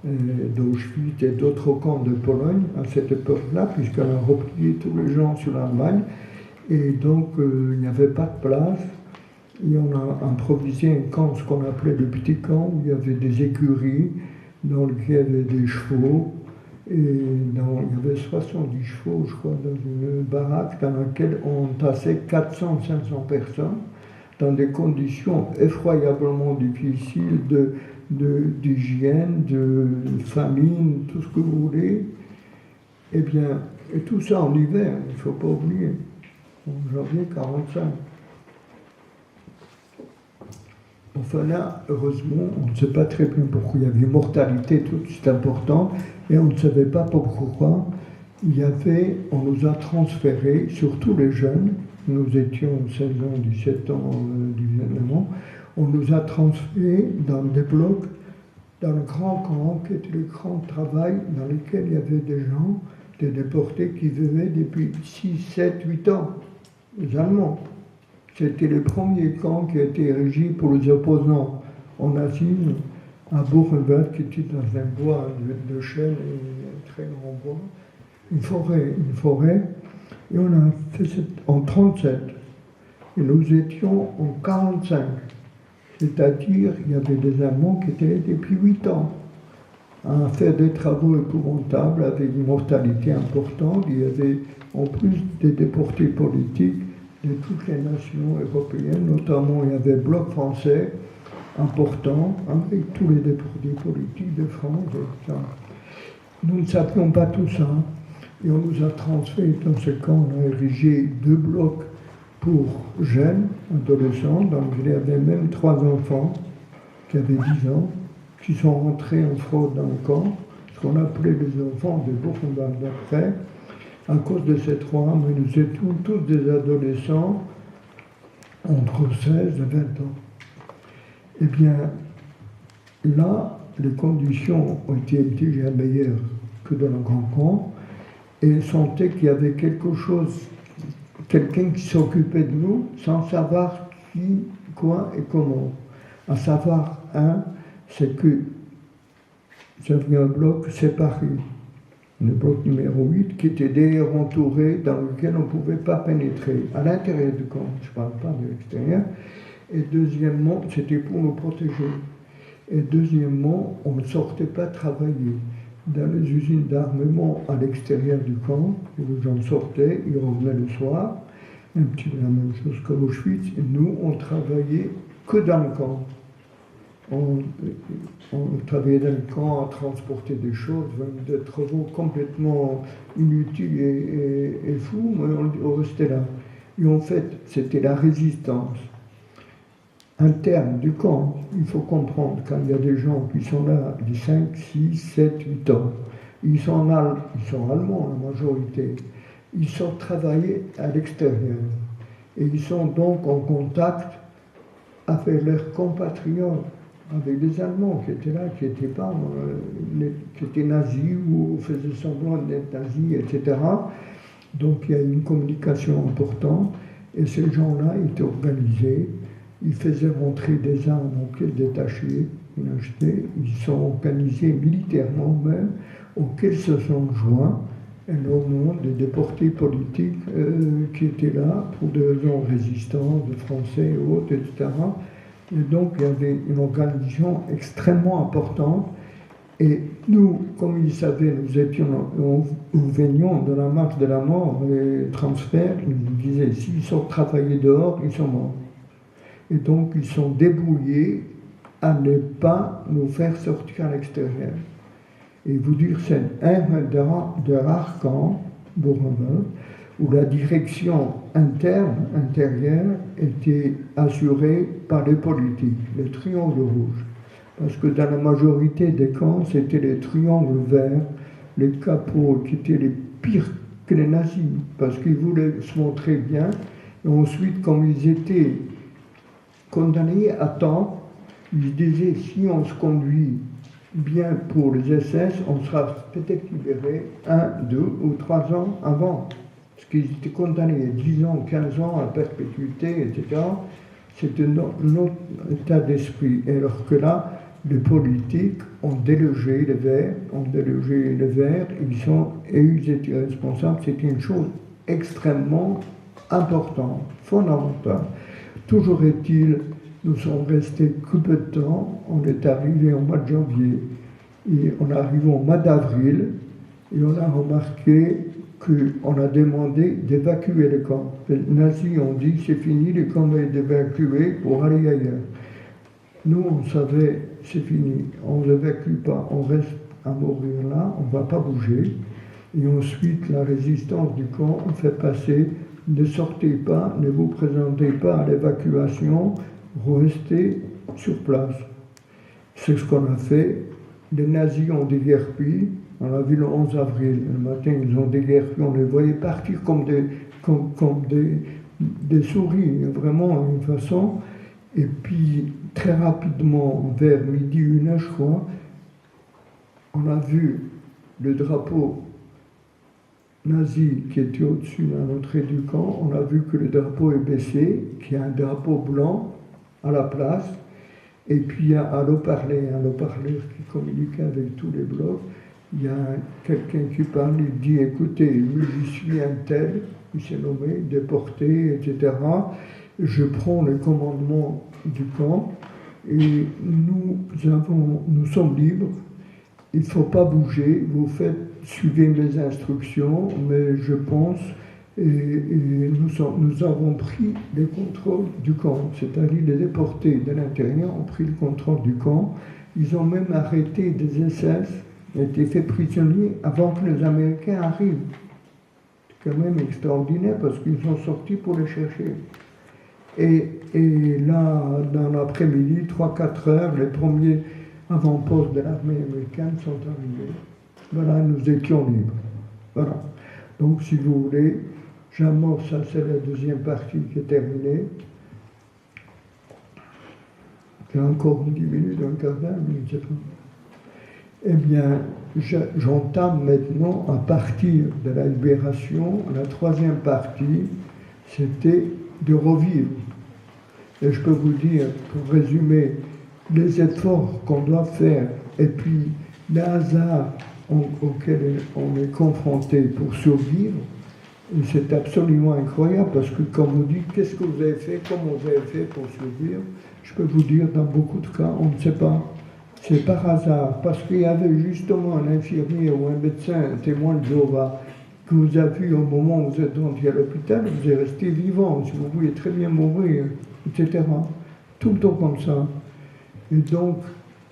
Speaker 2: d'Auschwitz et d'autres camps de Pologne à cette époque-là, puisqu'on a replié tous les gens sur l'Allemagne. Et donc, il n'y avait pas de place. Et on a improvisé un camp, ce qu'on appelait le petit camp, où il y avait des écuries, dans lequel il y avait des chevaux. Et il y avait 70 chevaux, je crois, dans une baraque dans laquelle on tassait 400-500 personnes, dans des conditions effroyablement difficiles d'hygiène, de famine, tout ce que vous voulez. Eh bien, et tout ça en hiver, il ne faut pas oublier, en janvier 1945. Enfin là, heureusement, on ne sait pas très bien pourquoi il y avait une mortalité, tout c'est important, et on ne savait pas pourquoi. On nous a transférés, surtout les jeunes, nous étions 16 ans, 17 ans, 19 ans, on nous a transférés dans des blocs, dans le grand camp, qui était le grand travail, dans lequel il y avait des gens, des déportés qui vivaient depuis 6, 7, 8 ans, les Allemands. C'était le premier camp qui a été érigé pour les opposants en asile à Buchenwald, qui était dans un bois de chêne et un très grand bois, une forêt. Et on a fait en 1937. Et nous étions en 1945. C'est-à-dire, il y avait des Allemands qui étaient là depuis 8 ans à faire des travaux épouvantables avec une mortalité importante. Il y avait en plus des déportés politiques de toutes les nations européennes, notamment il y avait le bloc français important, avec tous les déportés politiques de France, etc. Nous ne savions pas tout ça, et on nous a transférés dans ce camp, on a érigé 2 blocs pour jeunes, adolescents, donc il y avait même 3 enfants qui avaient 10 ans, qui sont rentrés en fraude dans le camp, ce qu'on appelait les enfants de Buchenwald d'après. À cause de ces 3, mais nous étions tous des adolescents entre 16 et 20 ans. Eh bien, là, les conditions ont été déjà meilleures que dans le grand camp, et on sentait qu'il y avait quelqu'un qui s'occupait de nous, sans savoir qui, quoi et comment. À savoir, c'est que j'avais un bloc séparé. Le bloc numéro 8, qui était d'ailleurs entouré, dans lequel on ne pouvait pas pénétrer, à l'intérieur du camp, je ne parle pas de l'extérieur. Et deuxièmement, c'était pour nous protéger. Et deuxièmement, on ne sortait pas travailler. Dans les usines d'armement à l'extérieur du camp, les gens sortaient, ils revenaient le soir, un petit peu la même chose qu'à Auschwitz, et nous, on travaillait que dans le camp. On travaillait dans le camp à transporter des choses, des travaux complètement inutiles et fous, mais on restait là. Et en fait, c'était la résistance interne du camp. Il faut comprendre, quand il y a des gens qui sont là de 5, 6, 7, 8 ans, ils sont allemands la majorité, ils sortent travailler à l'extérieur. Et ils sont donc en contact avec leurs compatriotes, avec des Allemands qui étaient là, qui étaient pas, qui étaient nazis ou faisaient semblant d'être nazis, etc. Donc il y a une communication importante, et ces gens-là étaient organisés, ils faisaient rentrer des armes en pièces détachées, ils sont organisés militairement même, auxquels se sont joints énormément de déportés politiques qui étaient là pour des raisons de résistance, de Français et autres, etc. Et donc il y avait une organisation extrêmement importante. Et nous, comme ils savaient, nous venions de la marche de la mort, les transferts, ils nous disaient, s'ils sont travaillés dehors, ils sont morts. Et donc ils sont débrouillés à ne pas nous faire sortir à l'extérieur. Et vous dire, c'est un de rares camps, Bourg-en-Bresse, où la direction intérieure, était assurée par les politiques, le triangle rouge. Parce que dans la majorité des camps, c'était les triangles verts, les capots qui étaient les pires que les nazis, parce qu'ils voulaient se montrer bien. Et ensuite, comme ils étaient condamnés à temps, ils disaient, si on se conduit bien pour les SS, on sera peut-être libéré 1, 2 ou 3 ans avant. Parce qu'ils étaient condamnés 10 ans, 15 ans à perpétuité, etc. C'était notre état d'esprit. Alors que là, les politiques ont délogé les Verts, ils étaient responsables. C'était une chose extrêmement importante, fondamentale. Toujours est-il, nous sommes restés que peu de temps, on est arrivé au mois de janvier, et on est arrivé au mois d'avril, et on a remarqué qu'on a demandé d'évacuer les camps. Les nazis ont dit, c'est fini, les camps vont être évacués pour aller ailleurs. Nous, on savait, c'est fini, on ne évacue pas, on reste à mourir là, on ne va pas bouger. Et ensuite, la résistance du camp, on fait passer, ne sortez pas, ne vous présentez pas à l'évacuation, restez sur place. C'est ce qu'on a fait. Les nazis ont déguerpi, on l'a vu le 11 avril, le matin ils ont déguerpi, on les voyait partir comme des souris, vraiment d'une façon. Et puis très rapidement, vers midi, 1h je crois, on a vu le drapeau nazi qui était au-dessus à l'entrée du camp, on a vu que le drapeau est baissé, qu'il y a un drapeau blanc à la place, et puis il y a un haut-parleur qui communiquait avec tous les blocs. Il y a quelqu'un qui parle, il dit, écoutez, je suis un tel, il s'est nommé, déporté, etc. Je prends le commandement du camp et nous sommes libres. Il ne faut pas bouger, suivez mes instructions, mais je pense, et nous avons pris le contrôle du camp, c'est-à-dire les déportés de l'intérieur ont pris le contrôle du camp. Ils ont même arrêté des SS, été faits prisonniers avant que les Américains arrivent. C'est quand même extraordinaire parce qu'ils sont sortis pour les chercher. Et là, dans l'après-midi, 3-4 heures, les premiers avant-postes de l'armée américaine sont arrivés. Voilà, nous étions libres. Voilà. Donc, si vous voulez, j'amorce, ça c'est la deuxième partie qui est terminée. J'ai encore 10 minutes, un quart d'heure, je ne sais pas. Eh bien, j'entame maintenant, à partir de la libération, la troisième partie, c'était de revivre. Et je peux vous dire, pour résumer, les efforts qu'on doit faire, et puis les hasards auxquels on est confronté pour survivre, et c'est absolument incroyable, parce que quand vous dites qu'est-ce que vous avez fait, comment vous avez fait pour survivre, je peux vous dire, dans beaucoup de cas, on ne sait pas. C'est par hasard, parce qu'il y avait justement un infirmier ou un médecin, un témoin de Jéhovah, que vous avez vu au moment où vous êtes entré à l'hôpital, vous êtes resté vivant, si vous voulez très bien mourir, etc. tout le temps comme ça. Et donc,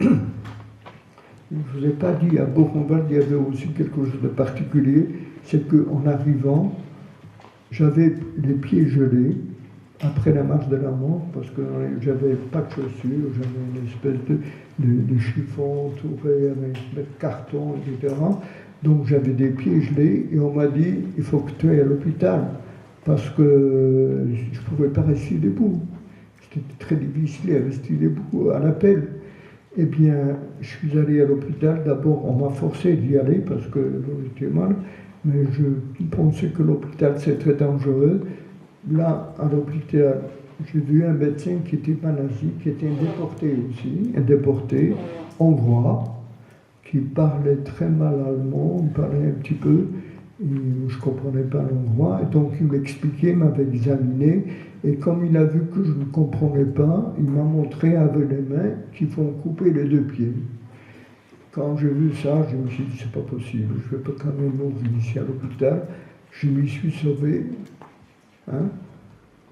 Speaker 2: je ne vous ai pas dit, à Buchenwald, il y avait aussi quelque chose de particulier, c'est qu'en arrivant, j'avais les pieds gelés, après la marche de la mort, parce que j'avais pas de chaussures, j'avais une espèce de chiffon entouré avec de carton, etc. Donc j'avais des pieds gelés et on m'a dit il faut que tu ailles à l'hôpital parce que je ne pouvais pas rester debout. C'était très difficile de rester debout à l'appel. Eh bien, je suis allé à l'hôpital. D'abord, on m'a forcé d'y aller parce que j'étais mal, mais je pensais que l'hôpital c'est très dangereux. Là, à l'hôpital, j'ai vu un médecin qui n'était pas nazi, qui était déporté aussi, un déporté hongrois, qui parlait très mal allemand, il parlait un petit peu, et je ne comprenais pas l'hongrois, et donc il m'expliquait, m'avait examiné, et comme il a vu que je ne comprenais pas, il m'a montré avec les mains qu'il faut couper les deux pieds. Quand j'ai vu ça, je me suis dit, c'est pas possible, je ne vais pas quand même mourir ici à l'hôpital, je m'y suis sauvé.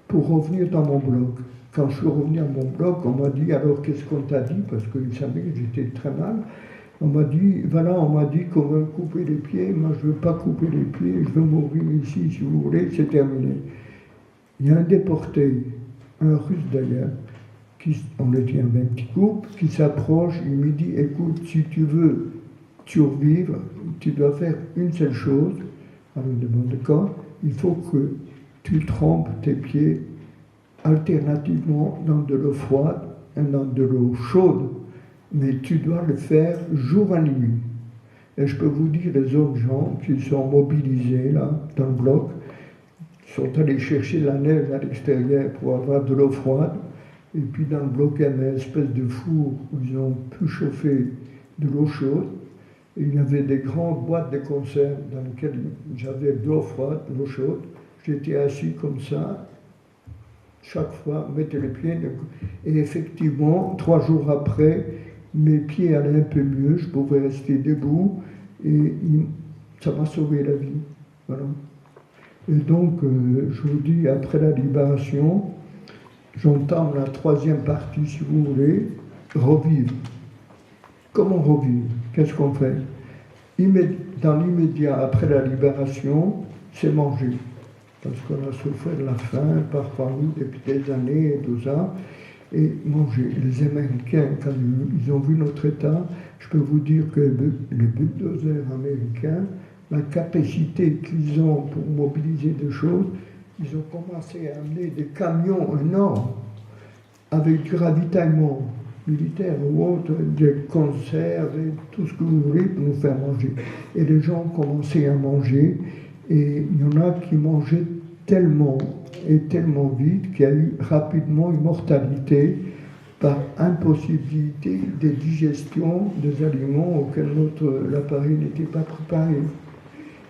Speaker 2: Pour revenir dans mon bloc. Quand je suis revenu à mon bloc, on m'a dit, alors qu'est-ce qu'on t'a dit? Parce qu'ils savaient que j'étais très mal. On m'a dit qu'on va couper les pieds. Moi, je ne veux pas couper les pieds, je veux mourir ici, si vous voulez, c'est terminé. Il y a un déporté, un Russe d'ailleurs, on était un petit groupe, qui s'approche, il me dit, écoute, si tu veux survivre, tu dois faire une seule chose. Alors, je demande d'accord, il faut que tu trempes tes pieds alternativement dans de l'eau froide et dans de l'eau chaude, mais tu dois le faire jour et nuit. Et je peux vous dire, les autres gens qui sont mobilisés là, dans le bloc, sont allés chercher la neige à l'extérieur pour avoir de l'eau froide, et puis dans le bloc, il y avait une espèce de four où ils ont pu chauffer de l'eau chaude, et il y avait des grandes boîtes de conserve dans lesquelles j'avais de l'eau froide, de l'eau chaude. J'étais assis comme ça, chaque fois, mettre les pieds. Et effectivement, 3 jours après, mes pieds allaient un peu mieux, je pouvais rester debout, et ça m'a sauvé la vie. Voilà. Et donc, je vous dis, après la libération, j'entame la 3e partie, si vous voulez, revivre. Comment revivre? Qu'est-ce qu'on fait? Dans l'immédiat, après la libération, c'est manger. Parce qu'on a souffert de la faim, parfois nous, depuis des années et tout ça, et manger. Les Américains, quand ils ont vu notre état, je peux vous dire que les bulldozers américains, la capacité qu'ils ont pour mobiliser des choses, ils ont commencé à amener des camions énormes avec du ravitaillement militaire ou autre, des conserves, et tout ce que vous voulez pour nous faire manger. Et les gens ont commencé à manger, et il y en a qui mangeaient tellement et tellement vite qu'il y a eu rapidement une mortalité par impossibilité de digestion des aliments auxquels l'appareil n'était pas préparé.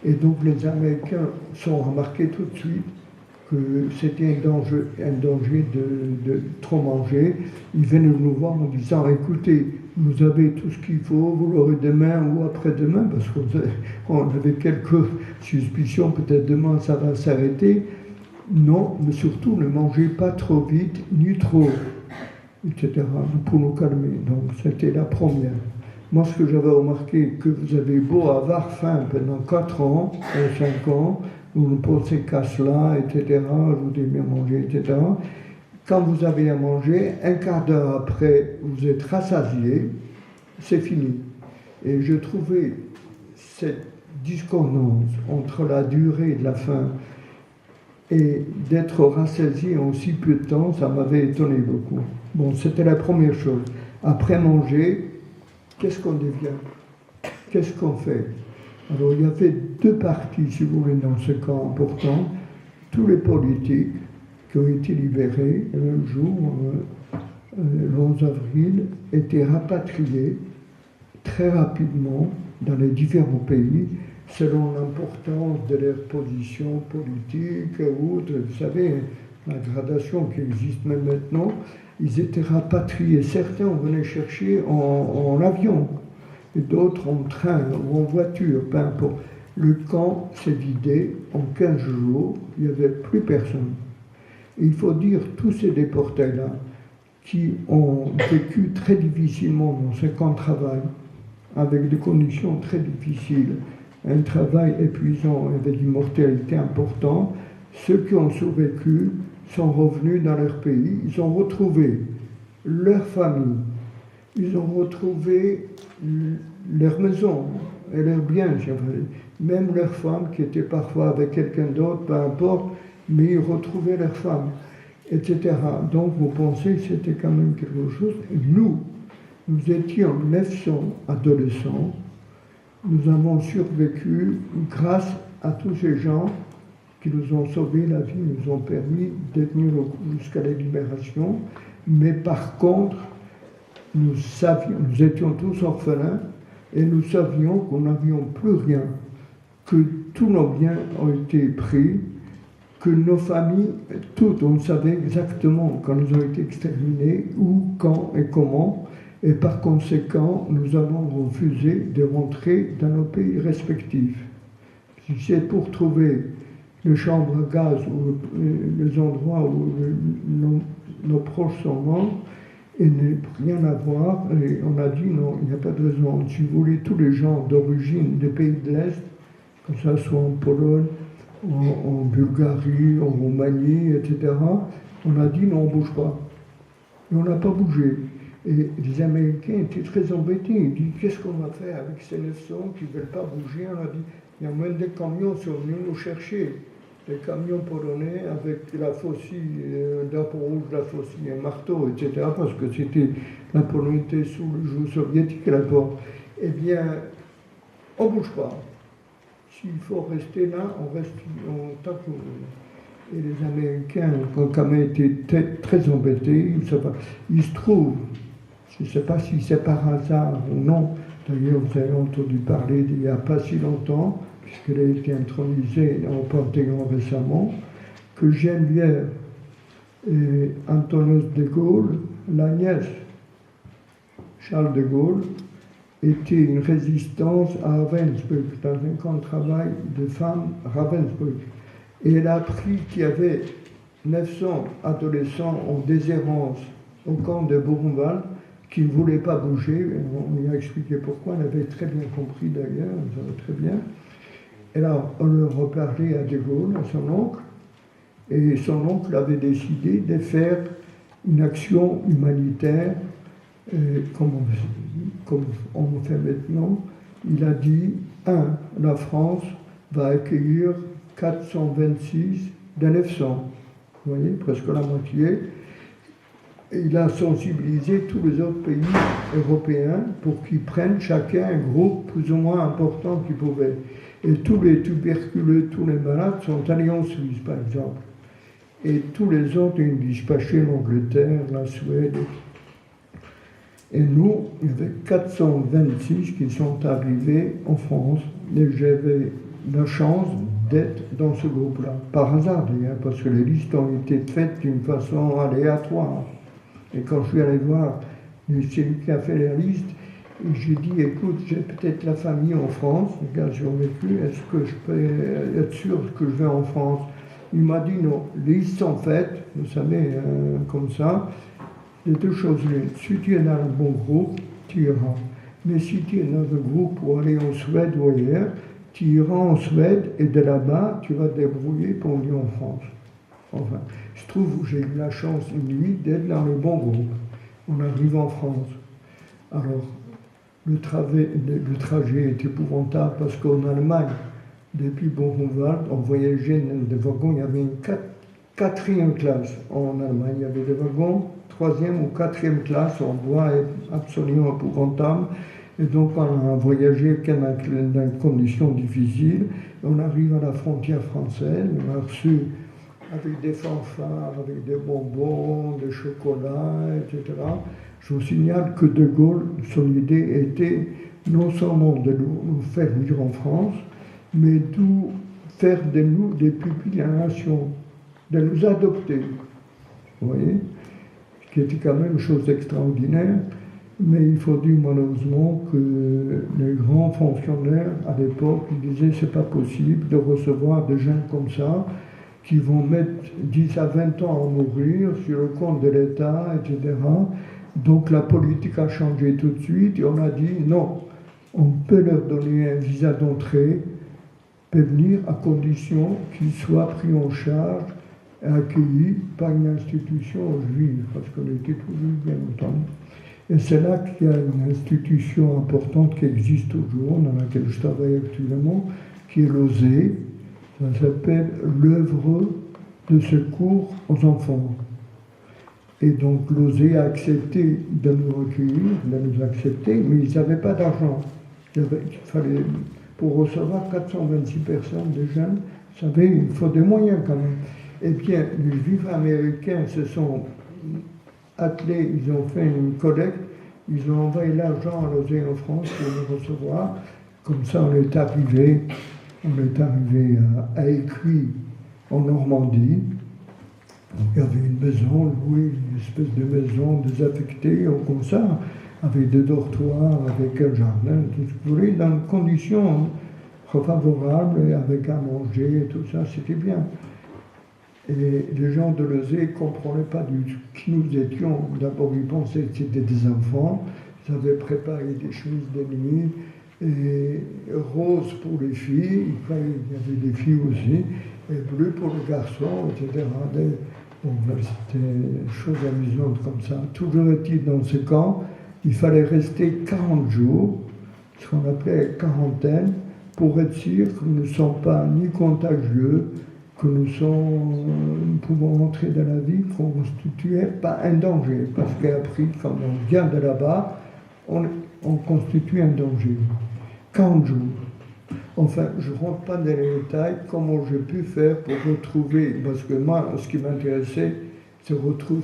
Speaker 2: Et donc les Américains sont remarqués tout de suite que c'était un danger de trop manger. Ils venaient nous voir en disant, écoutez, vous avez tout ce qu'il faut, vous l'aurez demain ou après-demain, parce qu'on avait quelques suspicions, peut-être demain ça va s'arrêter. Non, mais surtout ne mangez pas trop vite, ni trop, etc., pour nous calmer. Donc c'était la première. Moi, ce que j'avais remarqué, que vous avez beau avoir faim pendant 4 ans, 5 ans, vous ne pensez qu'à cela, etc., vous devez bien manger, etc. Quand vous avez à manger, un quart d'heure après, vous êtes rassasié, c'est fini. Et je trouvais cette discordance entre la durée de la faim et d'être rassasié en si peu de temps, ça m'avait étonné beaucoup. Bon, c'était la première chose. Après manger, qu'est-ce qu'on devient? Qu'est-ce qu'on fait? Alors, il y avait 2 parties, si vous voulez, dans ce cas important. Tous les politiques qui ont été libérés le même jour, le 11 avril, étaient rapatriés très rapidement dans les différents pays, selon l'importance de leur position politique ou autre. Vous savez, la gradation qui existe même maintenant, ils étaient rapatriés. Certains, on venait chercher en avion, et d'autres en train ou en voiture, peu importe. Le camp s'est vidé en 15 jours, il n'y avait plus personne. Et il faut dire, tous ces déportés-là, qui ont vécu très difficilement dans ce camp de travail, avec des conditions très difficiles, un travail épuisant avec une mortalité importante. Ceux qui ont survécu sont revenus dans leur pays, ils ont retrouvé leur famille, ils ont retrouvé leur maison et leurs biens, même leurs femmes qui étaient parfois avec quelqu'un d'autre, peu importe, mais ils retrouvaient leurs femmes, etc. Donc vous pensez que c'était quand même quelque chose. Et nous étions 900 adolescents, nous avons survécu grâce à tous ces gens qui nous ont sauvé la vie, nous ont permis de tenir le coup jusqu'à la libération. Mais par contre, nous étions tous orphelins et nous savions qu'on n'avions plus rien, que tous nos biens ont été pris, que nos familles, toutes, on savait exactement quand ils ont été exterminés, où, quand et comment. Et par conséquent, nous avons refusé de rentrer dans nos pays respectifs. Si c'est pour trouver les chambres à gaz ou les endroits où nos proches sont morts, et ne rien à voir, et on a dit non, il n'y a pas de raison. Si vous voulez, tous les gens d'origine des pays de l'Est, que ce soit en Pologne, en Bulgarie, en Roumanie, etc., on a dit non, on ne bouge pas. Et on n'a pas bougé. Et les Américains étaient très embêtés. Ils disent qu'est-ce qu'on va faire avec ces 900 qui ne veulent pas bouger? On a dit il y a même des camions qui sont venus nous chercher. Des camions polonais avec la faucille, un drapeau rouge, la faucille, un marteau, etc. Parce que la Pologne était sous le joug soviétique à l'époque. Eh bien, on ne bouge pas. S'il faut rester là, on reste tant que vous voulez. Et les Américains ont quand même été très embêtés. Il se trouve, je ne sais pas si c'est par hasard ou non, d'ailleurs vous avez entendu parler d'il n'y a pas si longtemps, puisqu'elle a été intronisée au Panthéon récemment, que Geneviève et Antonius de Gaulle, la nièce Charles de Gaulle, était une résistance à Ravensbrück, dans un camp de travail de femmes à Ravensbrück. Et elle a appris qu'il y avait 900 adolescents en déshérence au camp de Buchenwald qui ne voulaient pas bouger. On lui a expliqué pourquoi, elle avait très bien compris d'ailleurs, elle savait très bien. Et là, on leur reparlait à De Gaulle, à son oncle, et son oncle avait décidé de faire une action humanitaire, comme on le fait maintenant. Il a dit, la France va accueillir 426 des 900, vous voyez, presque la moitié. Et il a sensibilisé tous les autres pays européens pour qu'ils prennent chacun un groupe plus ou moins important qu'ils pouvaient. Et tous les tuberculeux, tous les malades sont allés en Suisse, par exemple. Et tous les autres, ils dispatchaient l'Angleterre, la Suède. Et nous, il y avait 426 qui sont arrivés en France. Et j'avais la chance d'être dans ce groupe-là. Par hasard, d'ailleurs, parce que les listes ont été faites d'une façon aléatoire. Et quand je suis allé voir celui qui a fait la liste, j'ai dit, écoute, j'ai peut-être la famille en France, les gars, j'ai vécu, est-ce que je peux être sûr que je vais en France? Il m'a dit non, les listes sont faites, vous savez, comme ça, les deux choses l'une. Si tu es dans un bon groupe, tu iras. Mais si tu es dans un groupe pour aller en Suède ou ailleurs, tu iras en Suède et de là-bas, tu vas te débrouiller pour venir en France. Enfin, je trouve que j'ai eu la chance une nuit d'être dans le bon groupe. On arrive en France. Alors, le trajet est épouvantable parce qu'en Allemagne, depuis Buchenwald, on voyageait dans des wagons. Il y avait une quatrième classe en Allemagne. Il y avait des wagons, troisième ou quatrième classe en bois absolument épouvantable. Et donc, on a voyagé dans des conditions difficiles. On arrive à la frontière française. On a reçu avec des fanfares, avec des bonbons, des chocolats, etc. Je vous signale que De Gaulle, son idée était non seulement de nous faire vivre en France, mais de faire de nous des pupilles à la nation, de nous adopter. Vous voyez? Ce qui était quand même une chose extraordinaire, mais il faut dire malheureusement que les grands fonctionnaires à l'époque disaient c'est pas possible de recevoir des gens comme ça, qui vont mettre 10 à 20 ans à mourir sur le compte de l'État, etc. Donc la politique a changé tout de suite et on a dit non, on peut leur donner un visa d'entrée, peut venir à condition qu'ils soient pris en charge et accueillis par une institution juive, parce qu'on était toujours bien entendu. Et c'est là qu'il y a une institution importante qui existe toujours, dans laquelle je travaille actuellement, qui est l'OSE. Ça s'appelle l'œuvre de secours aux enfants. Et donc l'OSE a accepté de nous recueillir, de nous accepter, mais ils n'avaient pas d'argent. Il fallait, pour recevoir 426 personnes, des jeunes, vous savez, il faut des moyens quand même. Eh bien, les Juifs américains se sont attelés, ils ont fait une collecte, ils ont envoyé l'argent à l'OSE en France pour le recevoir. Comme ça, on est arrivé à Écueils, en Normandie. Il y avait une maison louée, une espèce de maison désaffectée, comme ça, avec des dortoirs, avec un jardin, tout ce que vous voulez, dans des conditions favorables, avec à manger et tout ça, c'était bien. Et les gens de l'OSE ne comprenaient pas qui nous étions. D'abord, ils pensaient que c'était des enfants. Ils avaient préparé des chemises de nuit, et rose pour les filles, il y avait des filles aussi, et bleu pour les garçons, etc. Bon, c'était des choses amusantes comme ça. Toujours est-il, dans ce camp, il fallait rester 40 jours, ce qu'on appelait quarantaine, pour être sûr que nous ne sommes pas ni contagieux, que nous pouvons entrer dans la vie, qu'on ne constituait pas un danger. Parce qu'après, quand on vient de là-bas, on constitue un danger. 40 jours. Enfin, je ne rentre pas dans les détails, comment j'ai pu faire pour retrouver, parce que moi, ce qui m'intéressait, c'est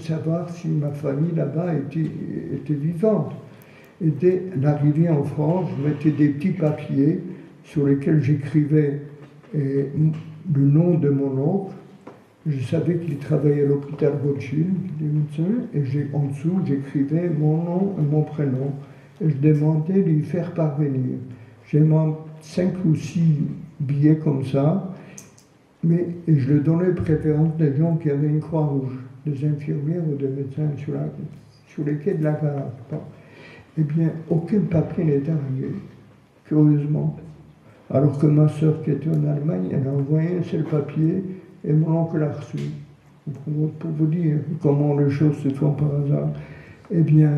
Speaker 2: savoir si ma famille là-bas était vivante. Et dès l'arrivée en France, je mettais des petits papiers sur lesquels j'écrivais le nom de mon oncle. Je savais qu'il travaillait à l'hôpital Rothschild, et en dessous, j'écrivais mon nom et mon prénom. Et je demandais de lui faire parvenir. J'ai 5 ou 6 billets comme ça, et je le donnais préférence des gens qui avaient une croix rouge, des infirmières ou des médecins sur les quais de la gare. Bon. Eh bien, aucun papier n'est arrivé, curieusement. Alors que ma sœur qui était en Allemagne, elle a envoyé un seul papier et mon oncle l'a reçu. Pour vous dire comment les choses se font par hasard. Eh bien,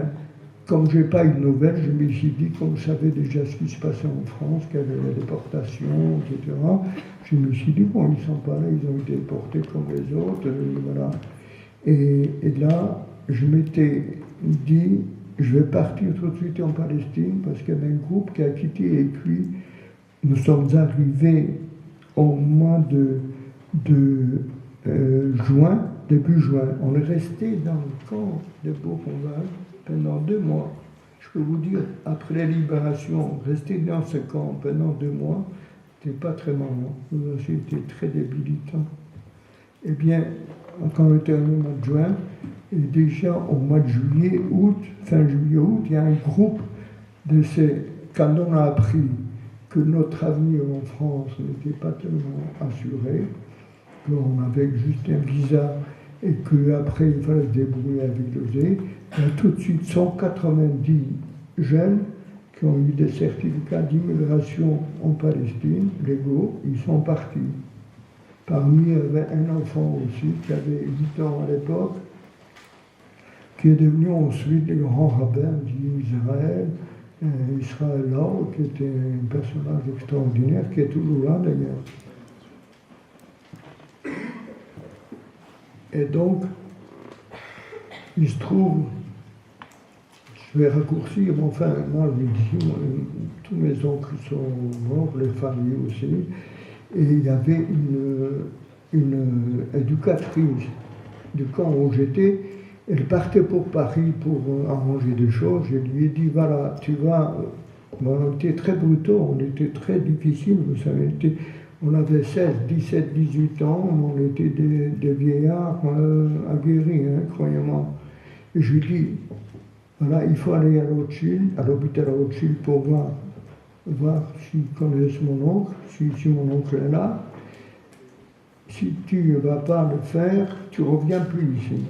Speaker 2: comme je n'ai pas eu de nouvelles, je me suis dit, comme je savais déjà ce qui se passait en France, qu'il y avait la déportation, etc., je me suis dit, bon, ils ne sont pas là, ils ont été déportés comme les autres, voilà. Et là, je m'étais dit, je vais partir tout de suite en Palestine, parce qu'il y avait un groupe qui a quitté Écueils. Nous sommes arrivés au mois de juin, début juin. On est resté dans le camp de Buchenwald pendant 2 mois. Je peux vous dire, après la libération, rester dans ce camp pendant 2 mois, c'était pas très marrant. C'était très débilitant. Eh bien, quand on était au mois de juin, et déjà au mois de juillet, août, fin juillet, août, il y a un groupe de ces... Quand on a appris que notre avenir en France n'était pas tellement assuré, qu'on avait juste un visa et qu'après il fallait se débrouiller avec l'OSE, il y a tout de suite 190 jeunes qui ont eu des certificats d'immigration en Palestine, légaux, ils sont partis. Parmi eux, il y avait un enfant aussi qui avait 8 ans à l'époque, qui est devenu ensuite le grand rabbin d'Israël, Israël Lau, qui était un personnage extraordinaire, qui est toujours là d'ailleurs. Et donc, il se trouve, je vais raccourcir, mais enfin, moi, je dis, tous mes oncles sont morts, les familles aussi, et il y avait une éducatrice du camp où j'étais. Elle partait pour Paris pour arranger des choses. Je lui ai dit, voilà, tu vas... On était très brutaux, on était très difficiles, vous savez. On avait 16, 17, 18 ans, on était des vieillards aguerris, hein, croyez-moi. Et je lui ai dit, voilà, il faut aller à l'hôpital Rothschild pour voir s'ils connaissent mon oncle, si mon oncle est là. si tu ne vas pas le faire, tu ne reviens plus ici.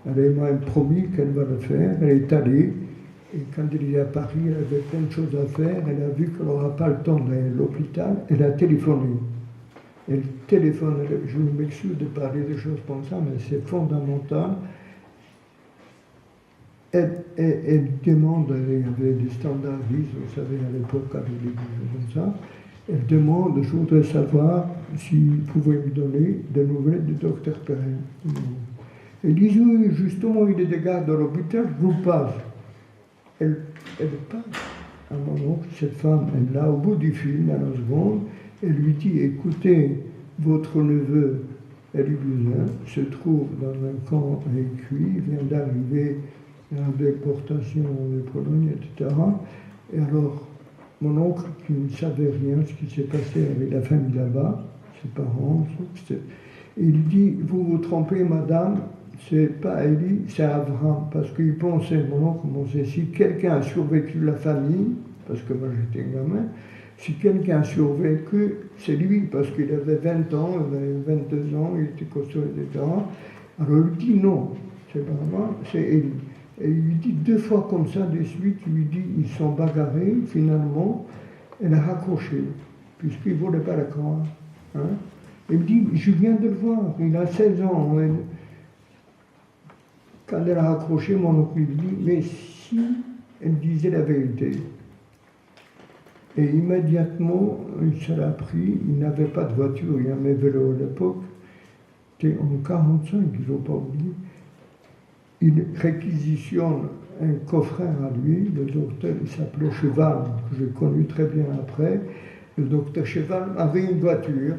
Speaker 2: Elle m'a promis qu'elle va le faire, elle est allée, et quand elle est à Paris, elle avait plein de choses à faire, elle a vu qu'elle n'aura pas le temps d'aller à l'hôpital, elle a téléphoné. Elle téléphone, je m'excuse de parler de choses comme ça, mais c'est fondamental. Elle demande, il y avait des standardistes, vous savez, à l'époque, avec des choses comme ça, elle demande, je voudrais savoir si vous pouvez me donner des nouvelles du docteur Perrin. Elle dit, oui, justement, il est de garde à l'hôpital, je vous passe. Elle passe à mon oncle, cette femme, elle là, au bout du film, à la seconde, elle lui dit, écoutez, votre neveu, Elie Buzyn, se trouve dans un camp à Écueil, il vient d'arriver en déportation de Pologne, etc. Et alors, mon oncle, qui ne savait rien de ce qui s'est passé avec la famille là-bas, ses parents, il dit, vous vous trompez, madame, c'est pas Elie, c'est Abraham, parce qu'il pensait, mon oncle pensait, si quelqu'un a survécu la famille, parce que moi j'étais gamin, si quelqu'un a survécu, c'est lui, parce qu'il avait 20 ans, il avait 22 ans, il était costaud, etc. Alors il dit non, c'est pas moi, c'est Elie. Et il lui dit 2 fois comme ça de suite, il lui dit, ils sont bagarrés, finalement, elle a raccroché, puisqu'il ne voulait pas la croire. Hein. Il me dit, je viens de le voir, il a 16 ans. Quand elle a raccroché, mon oncle lui dit, mais si elle disait la vérité. Et immédiatement, il se l'a pris, il n'avait pas de voiture, il y avait vélo à l'époque, c'était en 1945, il ne faut pas oublier. Il réquisitionne un coffret à lui, le docteur, il s'appelait Cheval, que j'ai connu très bien après. Le docteur Cheval avait une voiture,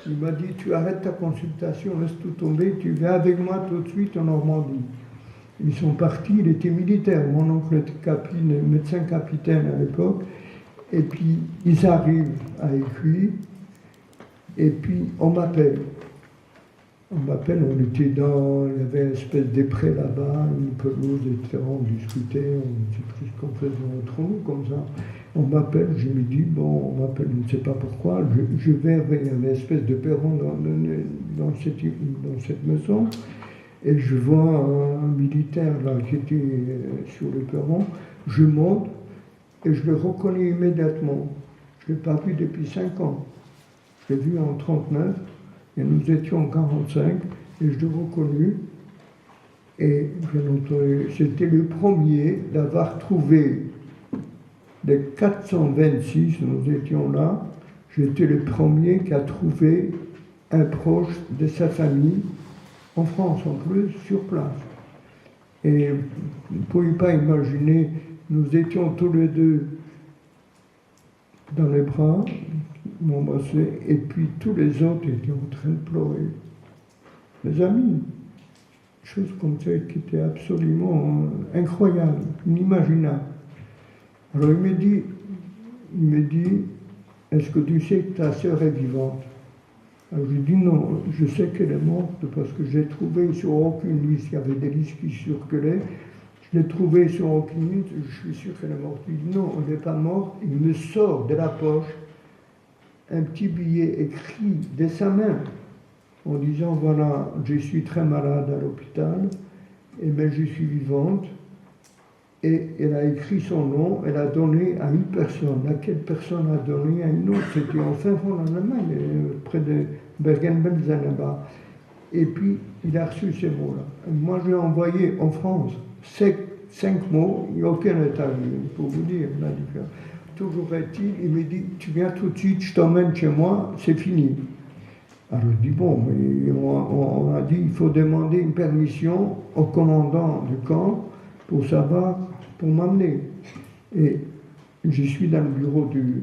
Speaker 2: il m'a dit, tu arrêtes ta consultation, laisse tout tomber, tu viens avec moi tout de suite en Normandie. Ils sont partis, il était militaire, mon oncle était médecin capitaine à l'époque, et puis ils arrivent à Écueil, et puis on m'appelle, on était dans, il y avait une espèce de pré là-bas, une pelouse, etc., on discutait, on ne sait plus ce qu'on faisait entre nous, comme ça. On m'appelle, je me dis, bon, on m'appelle, je ne sais pas pourquoi, je vais vers une espèce de perron dans cette maison, et je vois un militaire là qui était sur le perron, je monte, et je le reconnais immédiatement. Je ne l'ai pas vu depuis 5 ans. Je l'ai vu en 1939, et nous étions en 1945, et je l'ai reconnu. Et bien entendu, c'était le premier d'avoir trouvé, des 426, nous étions là, j'étais le premier qui a trouvé un proche de sa famille, en France en plus, sur place. Et vous ne pouvez pas imaginer, nous étions tous les deux dans les bras, m'embrassaient, et puis tous les autres étaient en train de pleurer. Mes amis, chose comme ça qui était absolument incroyable, inimaginable. Alors il me dit, est-ce que tu sais que ta sœur est vivante? Alors j'ai dit non, je sais qu'elle est morte parce que j'ai trouvé sur aucune liste, il y avait des listes qui circulaient, je l'ai trouvée sur aucune liste, je suis sûr qu'elle est morte. Il dit non, elle n'est pas morte, il me sort de la poche un petit billet écrit de sa main en disant voilà, je suis très malade à l'hôpital, mais je suis vivante. Et elle a écrit son nom, elle a donné à une personne. Laquelle personne a donné à une autre? C'était en fin fond en Allemagne, près de Bergen-Belsen là-bas. Et puis, il a reçu ces mots-là. Moi, j'ai envoyé en France 5 mots, il n'y a aucun état pour vous dire la différence. Toujours est-il, il me dit, tu viens tout de suite, je t'emmène chez moi, c'est fini. Alors je dis, bon, mais on a dit, il faut demander une permission au commandant du camp pour savoir, pour m'amener. Et je suis dans le bureau du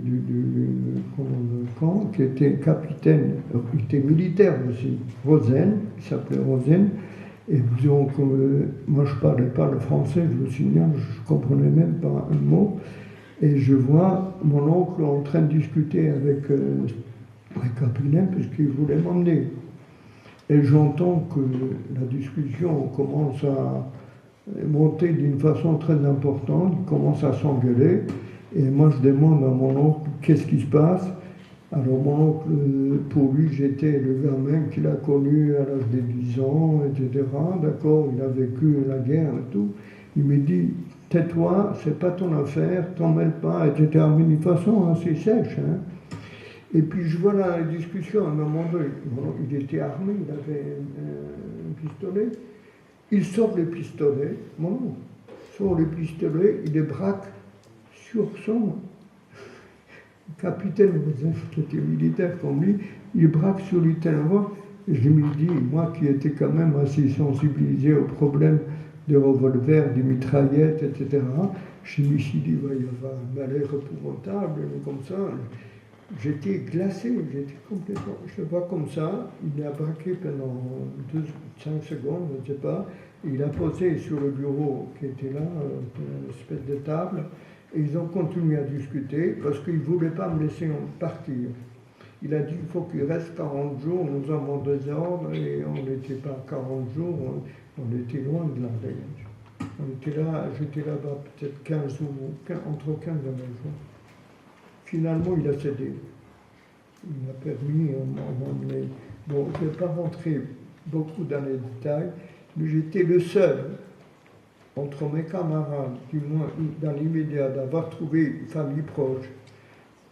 Speaker 2: commandant du camp, qui était capitaine, il était militaire aussi, Rosen, il s'appelait Rosen. Et donc, moi je ne parlais pas le français, je le signale, je ne comprenais même pas un mot. Et je vois mon oncle en train de discuter avec le capitaine, puisqu'il voulait m'emmener. Et j'entends que la discussion commence à monter d'une façon très importante, il commence à s'engueuler. Et moi je demande à mon oncle qu'est-ce qui se passe. Alors mon oncle, pour lui, j'étais le gamin qu'il a connu à l'âge de 10 ans, etc. D'accord, il a vécu la guerre et tout. Il me dit, tais-toi, c'est pas ton affaire, t'en mêle pas, etc. Mais d'une façon assez sèche. Hein. Et puis je vois la discussion à un moment donné. Bon, il était armé, il avait un pistolet. Il sort le pistolet, mon oncle sort le pistolet, il le braque sur son capitaine, qui était militaire comme lui, il braque sur l'itinérant. Et je me dis, moi qui étais quand même assez sensibilisé au problème des revolvers, des mitraillettes, etc., je me suis dit, il va y avoir un malheur épouvantable, comme ça. J'étais glacé, j'étais complètement. Je le vois comme ça, il a braqué pendant 5 secondes, je ne sais pas. Il a posé sur le bureau qui était là, une espèce de table, et ils ont continué à discuter parce qu'ils ne voulaient pas me laisser partir. Il a dit qu'il faut qu'il reste 40 jours, nous avons des ordres, et on n'était pas à 40 jours, on était loin de là d'ailleurs. On était là, j'étais là-bas peut-être 15 ou entre 15 et 20 jours. Finalement, il a cédé. Il m'a permis, on m'a emmené. Bon, je ne vais pas rentrer beaucoup dans les détails, mais j'étais le seul, entre mes camarades, du moins dans l'immédiat, d'avoir trouvé une famille proche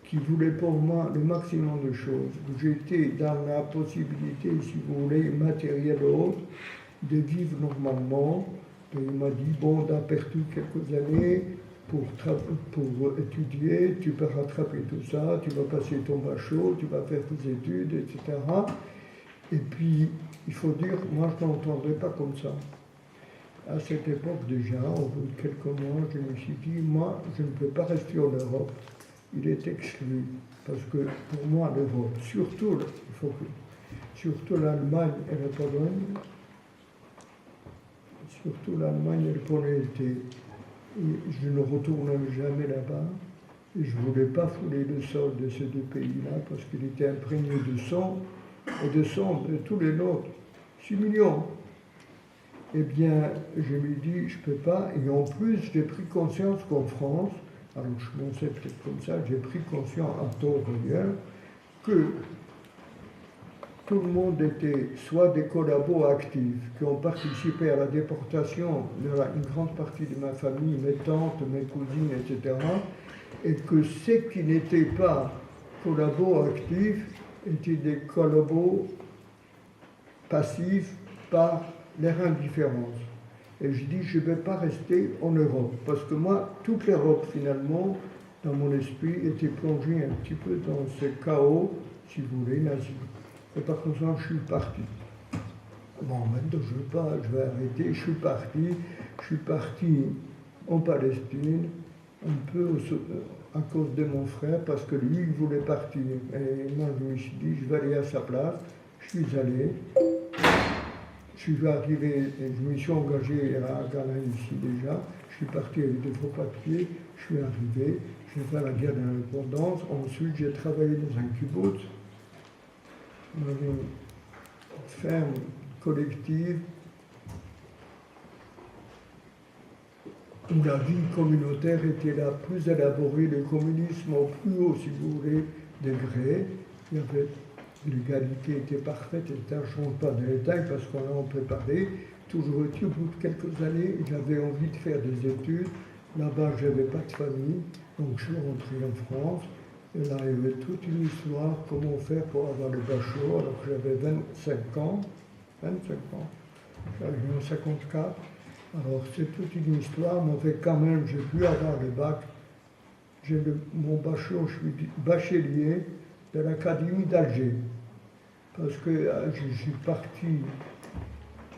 Speaker 2: qui voulait pour moi le maximum de choses. J'étais dans la possibilité, si vous voulez, matérielle ou autre, de vivre normalement. Et il m'a dit, bon, tu as perdu quelques années pour étudier, tu peux rattraper tout ça, tu vas passer ton bachot, tu vas faire tes études, etc. Et puis, il faut dire, moi je n'entendais pas comme ça. À cette époque déjà, au bout de quelques mois, je me suis dit, moi, je ne peux pas rester en Europe. Il est exclu. Parce que pour moi, l'Europe, surtout l'Allemagne et la Pologne, je ne retournerai jamais là-bas. Et je ne voulais pas fouler le sol de ces deux pays-là parce qu'il était imprégné de sang et de sang de tous les nôtres. 6 millions. Eh bien, je me dis, je ne peux pas. Et en plus, j'ai pris conscience qu'en France, alors je pensais peut-être comme ça, j'ai pris conscience à tort d'ailleurs, que tout le monde était soit des collabos actifs qui ont participé à la déportation de une grande partie de ma famille, mes tantes, mes cousines, etc., et que ceux qui n'étaient pas collabos actifs étaient des collabos passifs par leur indifférence. Et je dis, je ne vais pas rester en Europe, parce que moi, toute l'Europe, finalement, dans mon esprit, était plongée un petit peu dans ce chaos, si vous voulez, nazi. Et par conséquent, je suis parti. Bon, maintenant, je vais arrêter. Je suis parti en Palestine, un peu à cause de mon frère, parce que lui, il voulait partir. Et moi, je me suis dit, je vais aller à sa place. Je suis allé. Je suis arrivé, je me suis engagé à Gala ici déjà. Je suis parti avec des faux papiers. Je suis arrivé. J'ai fait la guerre de l'indépendance. Ensuite, j'ai travaillé dans un kibbutz. On avait une ferme collective où la vie communautaire était la plus élaborée, le communisme au plus haut, si vous voulez, degré. Il y avait l'égalité était parfaite, et je ne change pas de détails parce qu'on a en préparé. Toujours au bout de quelques années, j'avais envie de faire des études. Là-bas, je n'avais pas de famille, donc je suis rentré en France. Et là, il y avait toute une histoire, comment faire pour avoir le bachot, alors que j'avais 25 ans. J'arrive en 54. Alors, c'est toute une histoire, mais fait quand même, j'ai pu avoir le bac. J'ai mon bachot, je suis bachelier de l'Académie d'Alger. Parce que je suis parti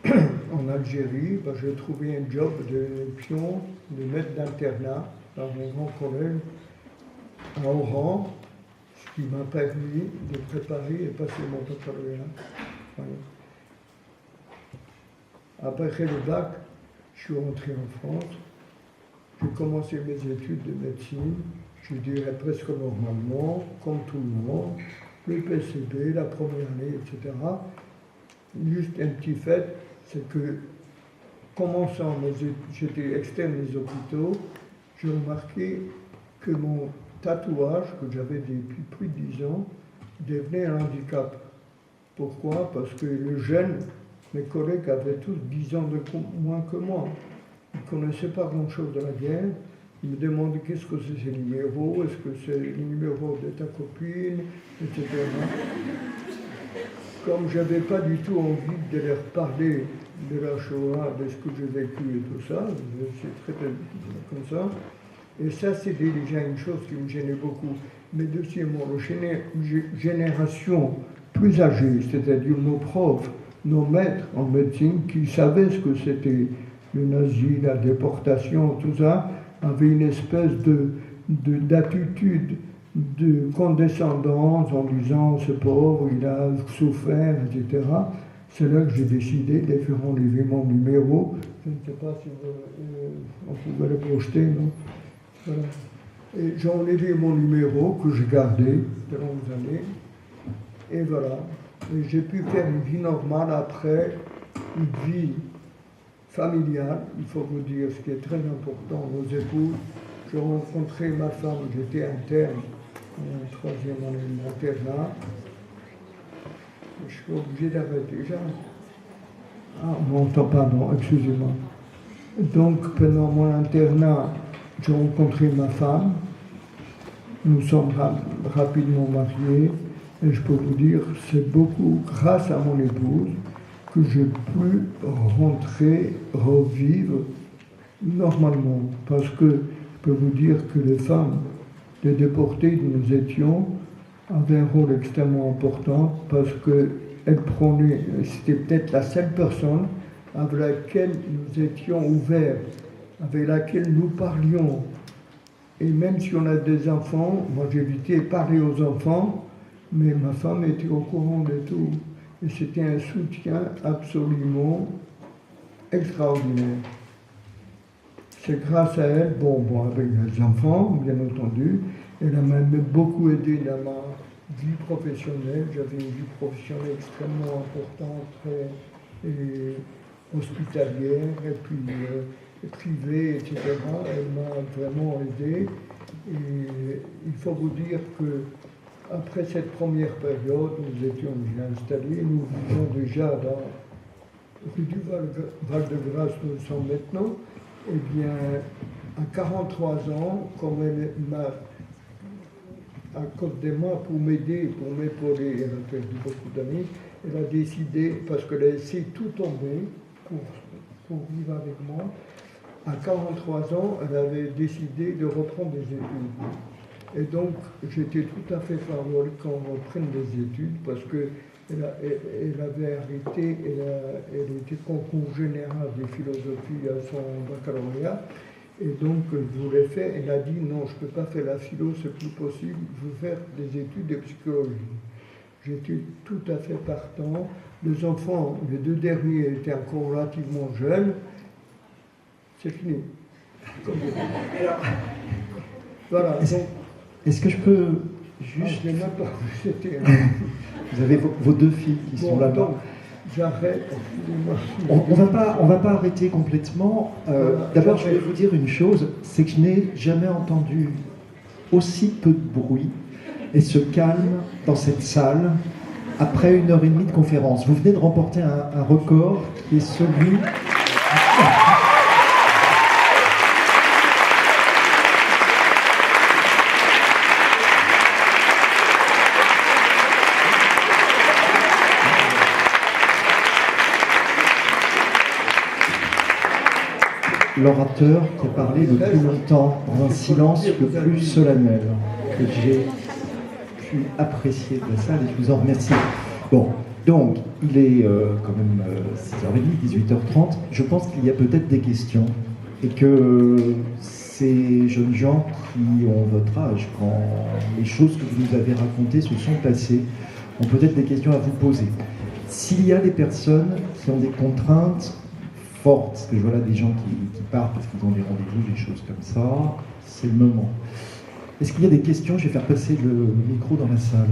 Speaker 2: en Algérie, j'ai trouvé un job de pion, de maître d'internat dans un grand collège à Oran, ce qui m'a permis de préparer et passer mon baccalauréat. Voilà. Après le bac, je suis rentré en France, j'ai commencé mes études de médecine, je dirais presque normalement, comme tout le monde, le PCB, la première année, etc. Juste un petit fait, c'est que, commençant mes études, j'étais externe des hôpitaux, j'ai remarqué que mon tatouage, que j'avais depuis plus de 10 ans, devenait un handicap. Pourquoi? Parce que les jeunes, mes collègues avaient tous 10 ans de moins que moi. Ils ne connaissaient pas grand-chose de la guerre. Ils me demandaient qu'est-ce que c'est ces numéros, est-ce que c'est le numéro de ta copine, etc. Comme je n'avais pas du tout envie de leur parler de la Shoah, de ce que j'ai vécu et tout ça, c'est très comme ça. Et ça, c'était déjà une chose qui me gênait beaucoup. Mais deuxièmement, la génération plus âgée, c'est-à-dire nos profs, nos maîtres en médecine, qui savaient ce que c'était le nazi, la déportation, tout ça, avaient une espèce d'attitude de condescendance en disant ce pauvre, il a souffert, etc. C'est là que j'ai décidé de faire enlever mon numéro. Je ne sais pas si on pouvait le projeter, non? Voilà. Et j'ai enlevé mon numéro que j'ai gardé de longues années. Et voilà. Et j'ai pu faire une vie normale après, une vie familiale. Il faut vous dire ce qui est très important, nos épouses. J'ai rencontré ma femme, j'étais interne, en troisième année d'internat. Je suis obligé d'arrêter déjà. Ah, on m'entend pas, non, excusez-moi. Donc, pendant mon internat, j'ai rencontré ma femme. Nous sommes rapidement mariés. Et je peux vous dire, c'est beaucoup grâce à mon épouse que j'ai pu rentrer, revivre normalement. Parce que je peux vous dire que les femmes, les déportés dont nous étions, avaient un rôle extrêmement important parce qu'elles prenaient, c'était peut-être la seule personne avec laquelle nous étions ouverts, avec laquelle nous parlions. Et même si on a des enfants, moi j'évitais de parler aux enfants, mais ma femme était au courant de tout. Et c'était un soutien absolument extraordinaire. C'est grâce à elle, bon, avec les enfants, bien entendu, elle m'a même beaucoup aidé dans ma vie professionnelle. J'avais une vie professionnelle extrêmement importante, très hospitalière, et puis privée, etc. Elle m'a vraiment aidé. Et il faut vous dire que après cette première période, nous étions bien installés, nous vivions déjà dans rue du Val-de-Grâce, où nous sommes maintenant. Eh bien, à 43 ans, comme elle m'a à côté de moi pour m'aider, pour m'épauler, elle a perdu beaucoup d'amis, elle a décidé, parce qu'elle a laissé tout tomber pour vivre avec moi, à 43 ans, elle avait décidé de reprendre des études. Et donc, j'étais tout à fait favorable qu'on reprenne des études, parce qu'elle avait arrêté, elle était concours général de philosophie à son baccalauréat, et donc je voulais faire, elle a dit non, je ne peux pas faire la philo, c'est plus possible, je veux faire des études de psychologie. J'étais tout à fait partant. Les enfants, les deux derniers étaient encore relativement jeunes. C'est fini.
Speaker 1: Alors,
Speaker 2: voilà.
Speaker 1: Est-ce que je peux juste...
Speaker 2: je n'ai même pas vu, c'était...
Speaker 1: Vous avez vos deux filles qui sont là-bas.
Speaker 2: J'arrête.
Speaker 1: On va pas arrêter complètement. D'abord, je vais vous dire une chose, c'est que je n'ai jamais entendu aussi peu de bruit et ce calme dans cette salle après 1h30 de conférence. Vous venez de remporter un record qui est celui... L'orateur qui a parlé le plus longtemps, dans un silence le plus solennel, que j'ai pu apprécier de la salle, et je vous en remercie. Bon, donc, il est quand même 6h30, 18h30. Je pense qu'il y a peut-être des questions, et que ces jeunes gens qui ont votre âge, quand les choses que vous nous avez racontées se sont passées, ont peut-être des questions à vous poser. S'il y a des personnes qui ont des contraintes fortes, parce que je vois là des gens qui partent parce qu'ils ont des rendez-vous, des choses comme ça, c'est le moment. Est-ce qu'il y a des questions? Je vais faire passer le micro dans la salle.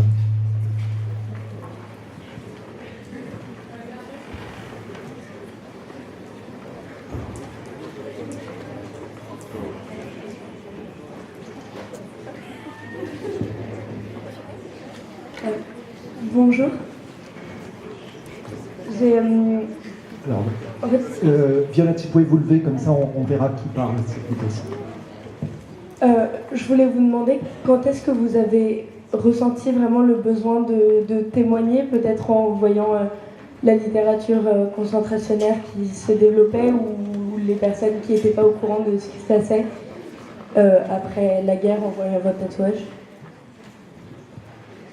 Speaker 3: Bonjour. J'ai.
Speaker 1: Alors,
Speaker 3: En fait,
Speaker 1: Violette, si vous pouvez vous lever, comme ça on verra qui parle, c'est plus possible.
Speaker 3: je voulais vous demander quand est-ce que vous avez ressenti vraiment le besoin de témoigner, peut-être en voyant la littérature concentrationnaire qui se développait ou les personnes qui n'étaient pas au courant de ce qui se passait après la guerre en voyant votre tatouage.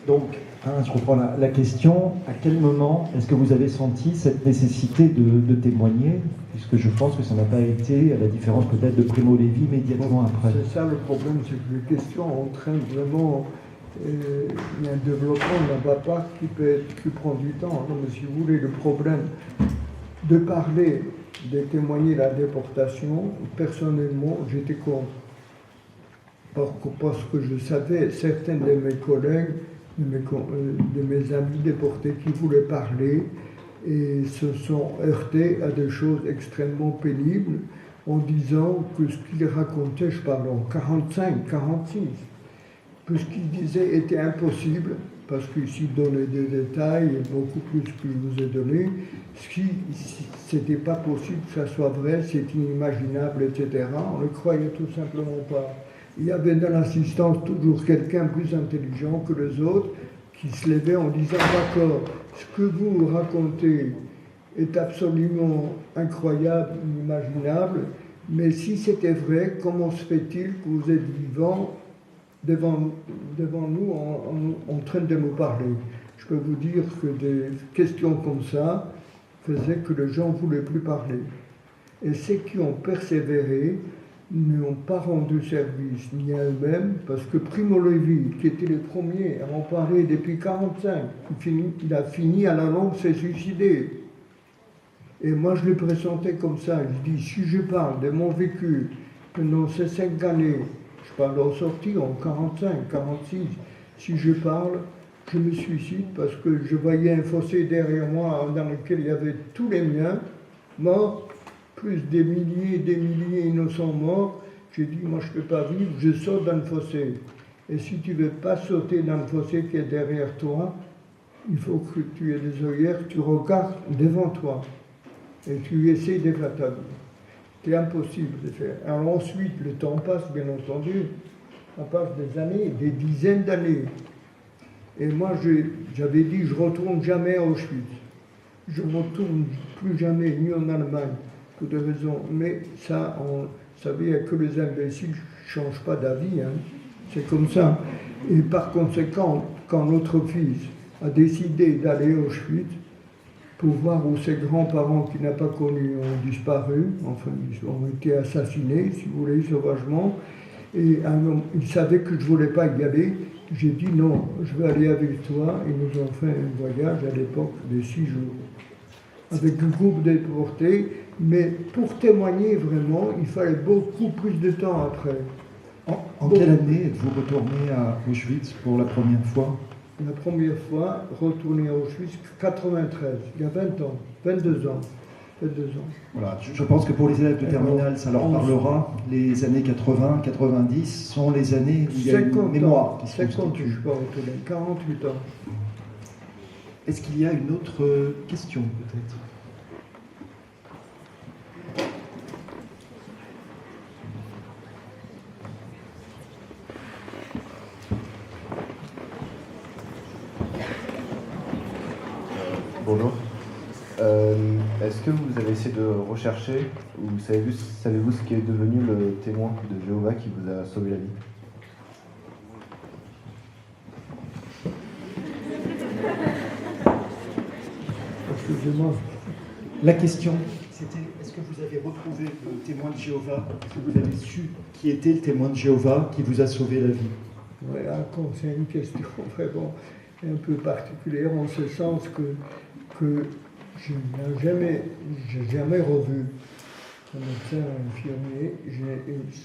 Speaker 1: Donc, je comprends la question. À quel moment est-ce que vous avez senti cette nécessité de témoigner? Puisque je pense que ça n'a pas été, à la différence peut-être de Primo Levi, immédiatement après.
Speaker 2: C'est ça le problème, c'est que les questions entraînent vraiment. Il y a un développement d'un papa qui prend du temps. Non, mais si vous voulez, le problème de parler, de témoigner la déportation, personnellement, j'étais contre. Parce que je savais, certains de mes collègues, de mes amis déportés qui voulaient parler et se sont heurtés à des choses extrêmement pénibles en disant que ce qu'ils racontaient, je parle en 45, 46, que ce qu'ils disaient était impossible, parce qu'ici donnaient des détails, beaucoup plus que je vous ai donné, si c'était pas possible que ça soit vrai, c'est inimaginable, etc. On ne croyait tout simplement pas. Il y avait dans l'assistance toujours quelqu'un plus intelligent que les autres qui se levait en disant « D'accord, ce que vous racontez est absolument incroyable, inimaginable, mais si c'était vrai, comment se fait-il que vous êtes vivant devant nous en train de nous parler ?» Je peux vous dire que des questions comme ça faisaient que les gens ne voulaient plus parler. Et ceux qui ont persévéré n'ont pas rendu service ni à eux-mêmes, parce que Primo Levi, qui était le premier à en parler depuis 1945, il a fini à la longue s'est suicidé. Et moi je le pressentais comme ça, je dis, si je parle de mon vécu pendant ces 5 années, je parle en sortie en 1945, 1946, si je parle, je me suicide parce que je voyais un fossé derrière moi dans lequel il y avait tous les miens morts, plus des milliers innocents morts. J'ai dit, moi je ne peux pas vivre, je saute dans le fossé. Et si tu ne veux pas sauter dans le fossé qui est derrière toi, il faut que tu aies des œillères, tu regardes devant toi et tu essaies de faire ta vie. C'est impossible de faire. Alors ensuite, le temps passe, bien entendu, ça passe des années, des dizaines d'années. Et moi, j'avais dit, je ne retourne jamais à Auschwitz. Je ne retourne plus jamais, ni en Allemagne, pour des raisons. Mais ça, vous savez, il n'y a que les imbéciles ne changent pas d'avis. Hein. C'est comme ça. Et par conséquent, quand notre fils a décidé d'aller à Auschwitz, pour voir où ses grands-parents qu'il n'a pas connus ont disparu, enfin ils ont été assassinés, si vous voulez, sauvagement, et il savait que je ne voulais pas y aller. J'ai dit non, je vais aller avec toi. Ils nous ont fait un voyage à l'époque de 6 jours, avec un groupe déportés, mais pour témoigner vraiment, il fallait beaucoup plus de temps après.
Speaker 1: En quelle année êtes-vous retourné à Auschwitz pour la première fois?
Speaker 2: La première fois, retourné à Auschwitz, 93, il y a 20 ans, 22 ans. 22 ans.
Speaker 1: Voilà, je pense que pour les élèves de terminale, ça leur parlera. Les années 80, 90 sont les années où il y a une mémoire qui se constitue.
Speaker 2: Je suis pas retourné, 48 ans.
Speaker 1: Est-ce qu'il y a une autre question, peut-être?
Speaker 4: Bonjour. Est-ce que vous avez essayé de rechercher, ou savez-vous ce qui est devenu le témoin de Jéhovah qui vous a sauvé la vie?
Speaker 2: Excusez-moi.
Speaker 1: La question, c'était est-ce que vous avez retrouvé le témoin de Jéhovah? Est-ce que vous avez su qui était le témoin de Jéhovah qui vous a sauvé la vie?
Speaker 2: Oui, c'est une question vraiment un peu particulière en ce sens que je n'ai jamais revu un médecin infirmier.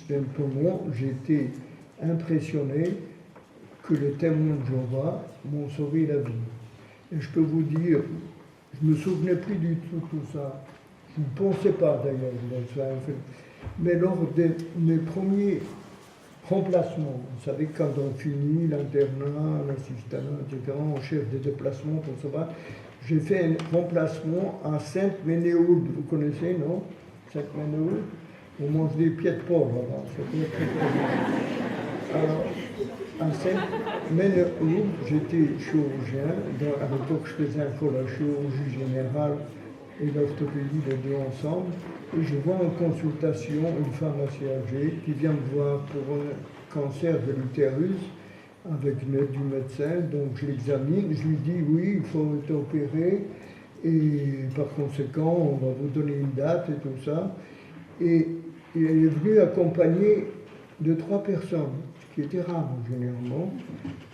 Speaker 2: Simplement, j'ai été impressionné que les témoins de Jéhovah m'ont sauvé la vie. Et je peux vous dire, je ne me souvenais plus du tout ça. Je ne pensais pas d'ailleurs de ça. Mais lors de mes remplacement. Vous savez, quand on finit l'internat, l'assistanat, etc., on cherche des déplacements pour savoir. J'ai fait un remplacement à Sainte-Ménéhould. Vous connaissez, non? Sainte-Ménéhould? On mange des pieds de porc là-bas. Alors, à Sainte-Ménéhould, j'étais chirurgien. À l'époque, je faisais encore la chirurgie générale et l'orthopédie, les deux ensemble. Et je vois en consultation une femme assez âgée qui vient me voir pour un cancer de l'utérus avec l'aide du médecin. Donc je l'examine, je lui dis oui, il faut être opéré et par conséquent, on va vous donner une date et tout ça. Et elle est venue accompagnée de 3 personnes, ce qui était rare généralement.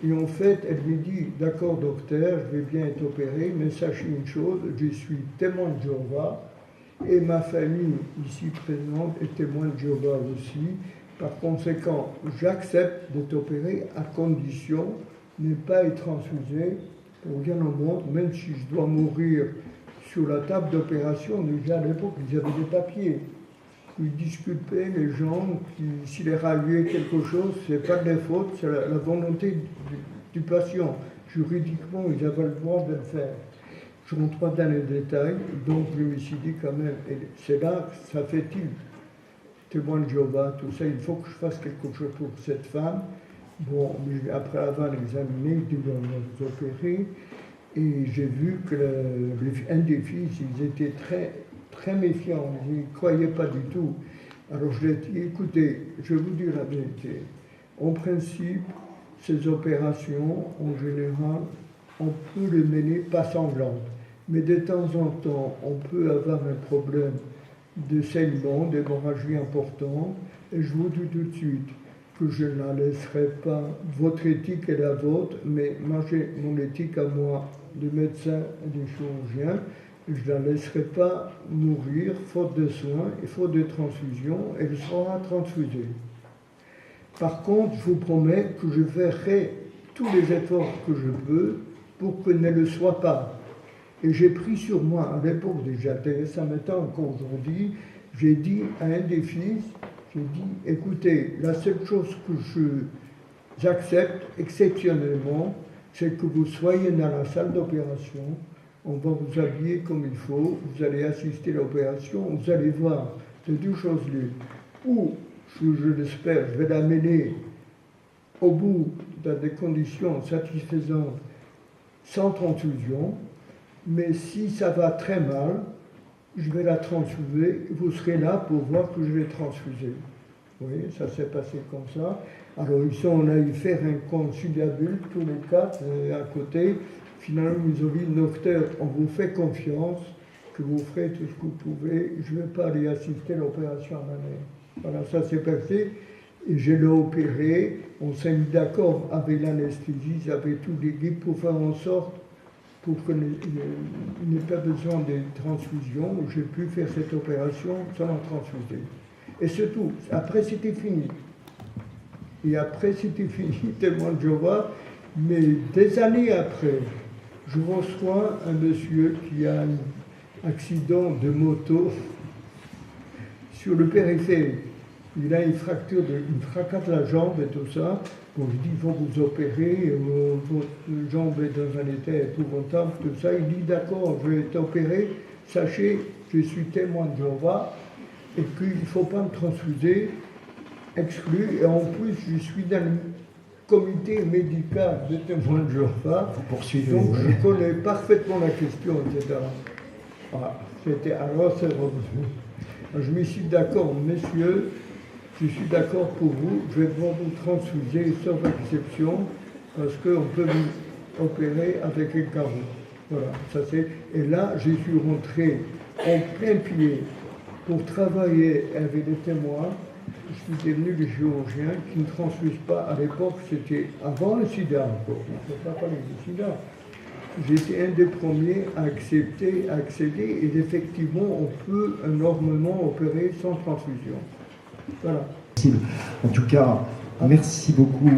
Speaker 2: Et en fait, elle lui dit, d'accord docteur, je vais bien être opéré, mais sachez une chose, je suis témoin de Jéhovah, et ma famille ici présente est témoin de Jéhovah aussi. Par conséquent, j'accepte d'être opéré à condition de ne pas être transfusé pour rien au monde, même si je dois mourir sur la table d'opération. Déjà à l'époque, ils avaient des papiers. Ils discutaient, les gens, s'il est rallié quelque chose, ce n'est pas de leur faute, c'est la volonté du patient. Juridiquement, ils avaient le droit de le faire. Je ne rentre pas dans les détails, donc je me suis dit quand même, et c'est là que ça fait tilt. Témoin de Jéhovah, tout ça, il faut que je fasse quelque chose pour cette femme. Bon, mais après avoir examiné, ils doivent opérer, et j'ai vu que un des fils, ils étaient très méfiants, ils n'y croyaient pas du tout. Alors je leur ai dit, écoutez, je vais vous dire la vérité. En principe, ces opérations, en général, on peut les mener pas sanglantes. Mais de temps en temps, on peut avoir un problème de saignement, d'hémorragie important, et je vous dis tout de suite que je ne la laisserai pas. Votre éthique est la vôtre, mais moi j'ai mon éthique à moi de médecin et de chirurgien, et je ne la laisserai pas mourir faute de soins et faute de transfusion, et elle sera transfusée. Par contre, je vous promets que je ferai tous les efforts que je peux pour que ne le soit pas. Et j'ai pris sur moi, à l'époque déjà, ça m'étonne encore aujourd'hui, j'ai dit à un des fils, j'ai dit, écoutez, la seule chose que j'accepte exceptionnellement, c'est que vous soyez dans la salle d'opération, on va vous habiller comme il faut, vous allez assister à l'opération, vous allez voir de 2 choses l'une. Ou, je l'espère, je vais l'amener au bout dans des conditions satisfaisantes, sans transfusion, mais si ça va très mal, je vais la transfuser, vous serez là pour voir que je vais transfuser. Vous voyez, ça s'est passé comme ça. Alors ici, on a eu faire un conciliabule, tous les 4 à côté. Finalement, ils ont dit, docteur, on vous fait confiance, que vous ferez tout ce que vous pouvez, je ne vais pas aller assister à l'opération à ma mère. Voilà, ça s'est passé, et je l'ai opéré, on s'est mis d'accord avec l'anesthésie, avec toute l'équipe pour faire en sorte pour qu'il n'ait pas besoin de transfusion, j'ai pu faire cette opération sans la transfuser. Et c'est tout. Après, c'était fini. Et après, c'était fini, témoin de Jéhovah. Mais des années après, je reçois un monsieur qui a un accident de moto sur le périphérique. Il a une fracture, une fracture de la jambe et tout ça. Bon, je dis, il faut vous opérer, votre jambe est dans un état épouvantable, tout ça. Il dit, d'accord, je vais t'opérer. Sachez, je suis témoin de Jéhovah et qu'il ne faut pas me transfuser, exclu. Et en plus, je suis dans le comité médical de témoin de Jéhovah. Donc, je connais parfaitement la question, etc. Voilà. Alors, c'est revenu. Je me suis dit, d'accord, messieurs, je suis d'accord pour vous, je vais devoir vous transfuser, sauf exception, parce qu'on peut vous opérer avec un carreau. Voilà, ça c'est. Et là, je suis rentré en plein pied pour travailler avec les témoins. Je suis devenu le chirurgien qui ne transfuse pas. À l'époque, c'était avant le sida encore. On ne peut pas parler du sida. J'étais un des premiers à accepter, à accéder, et effectivement, on peut énormément opérer sans transfusion. Voilà.
Speaker 1: En tout cas, merci beaucoup.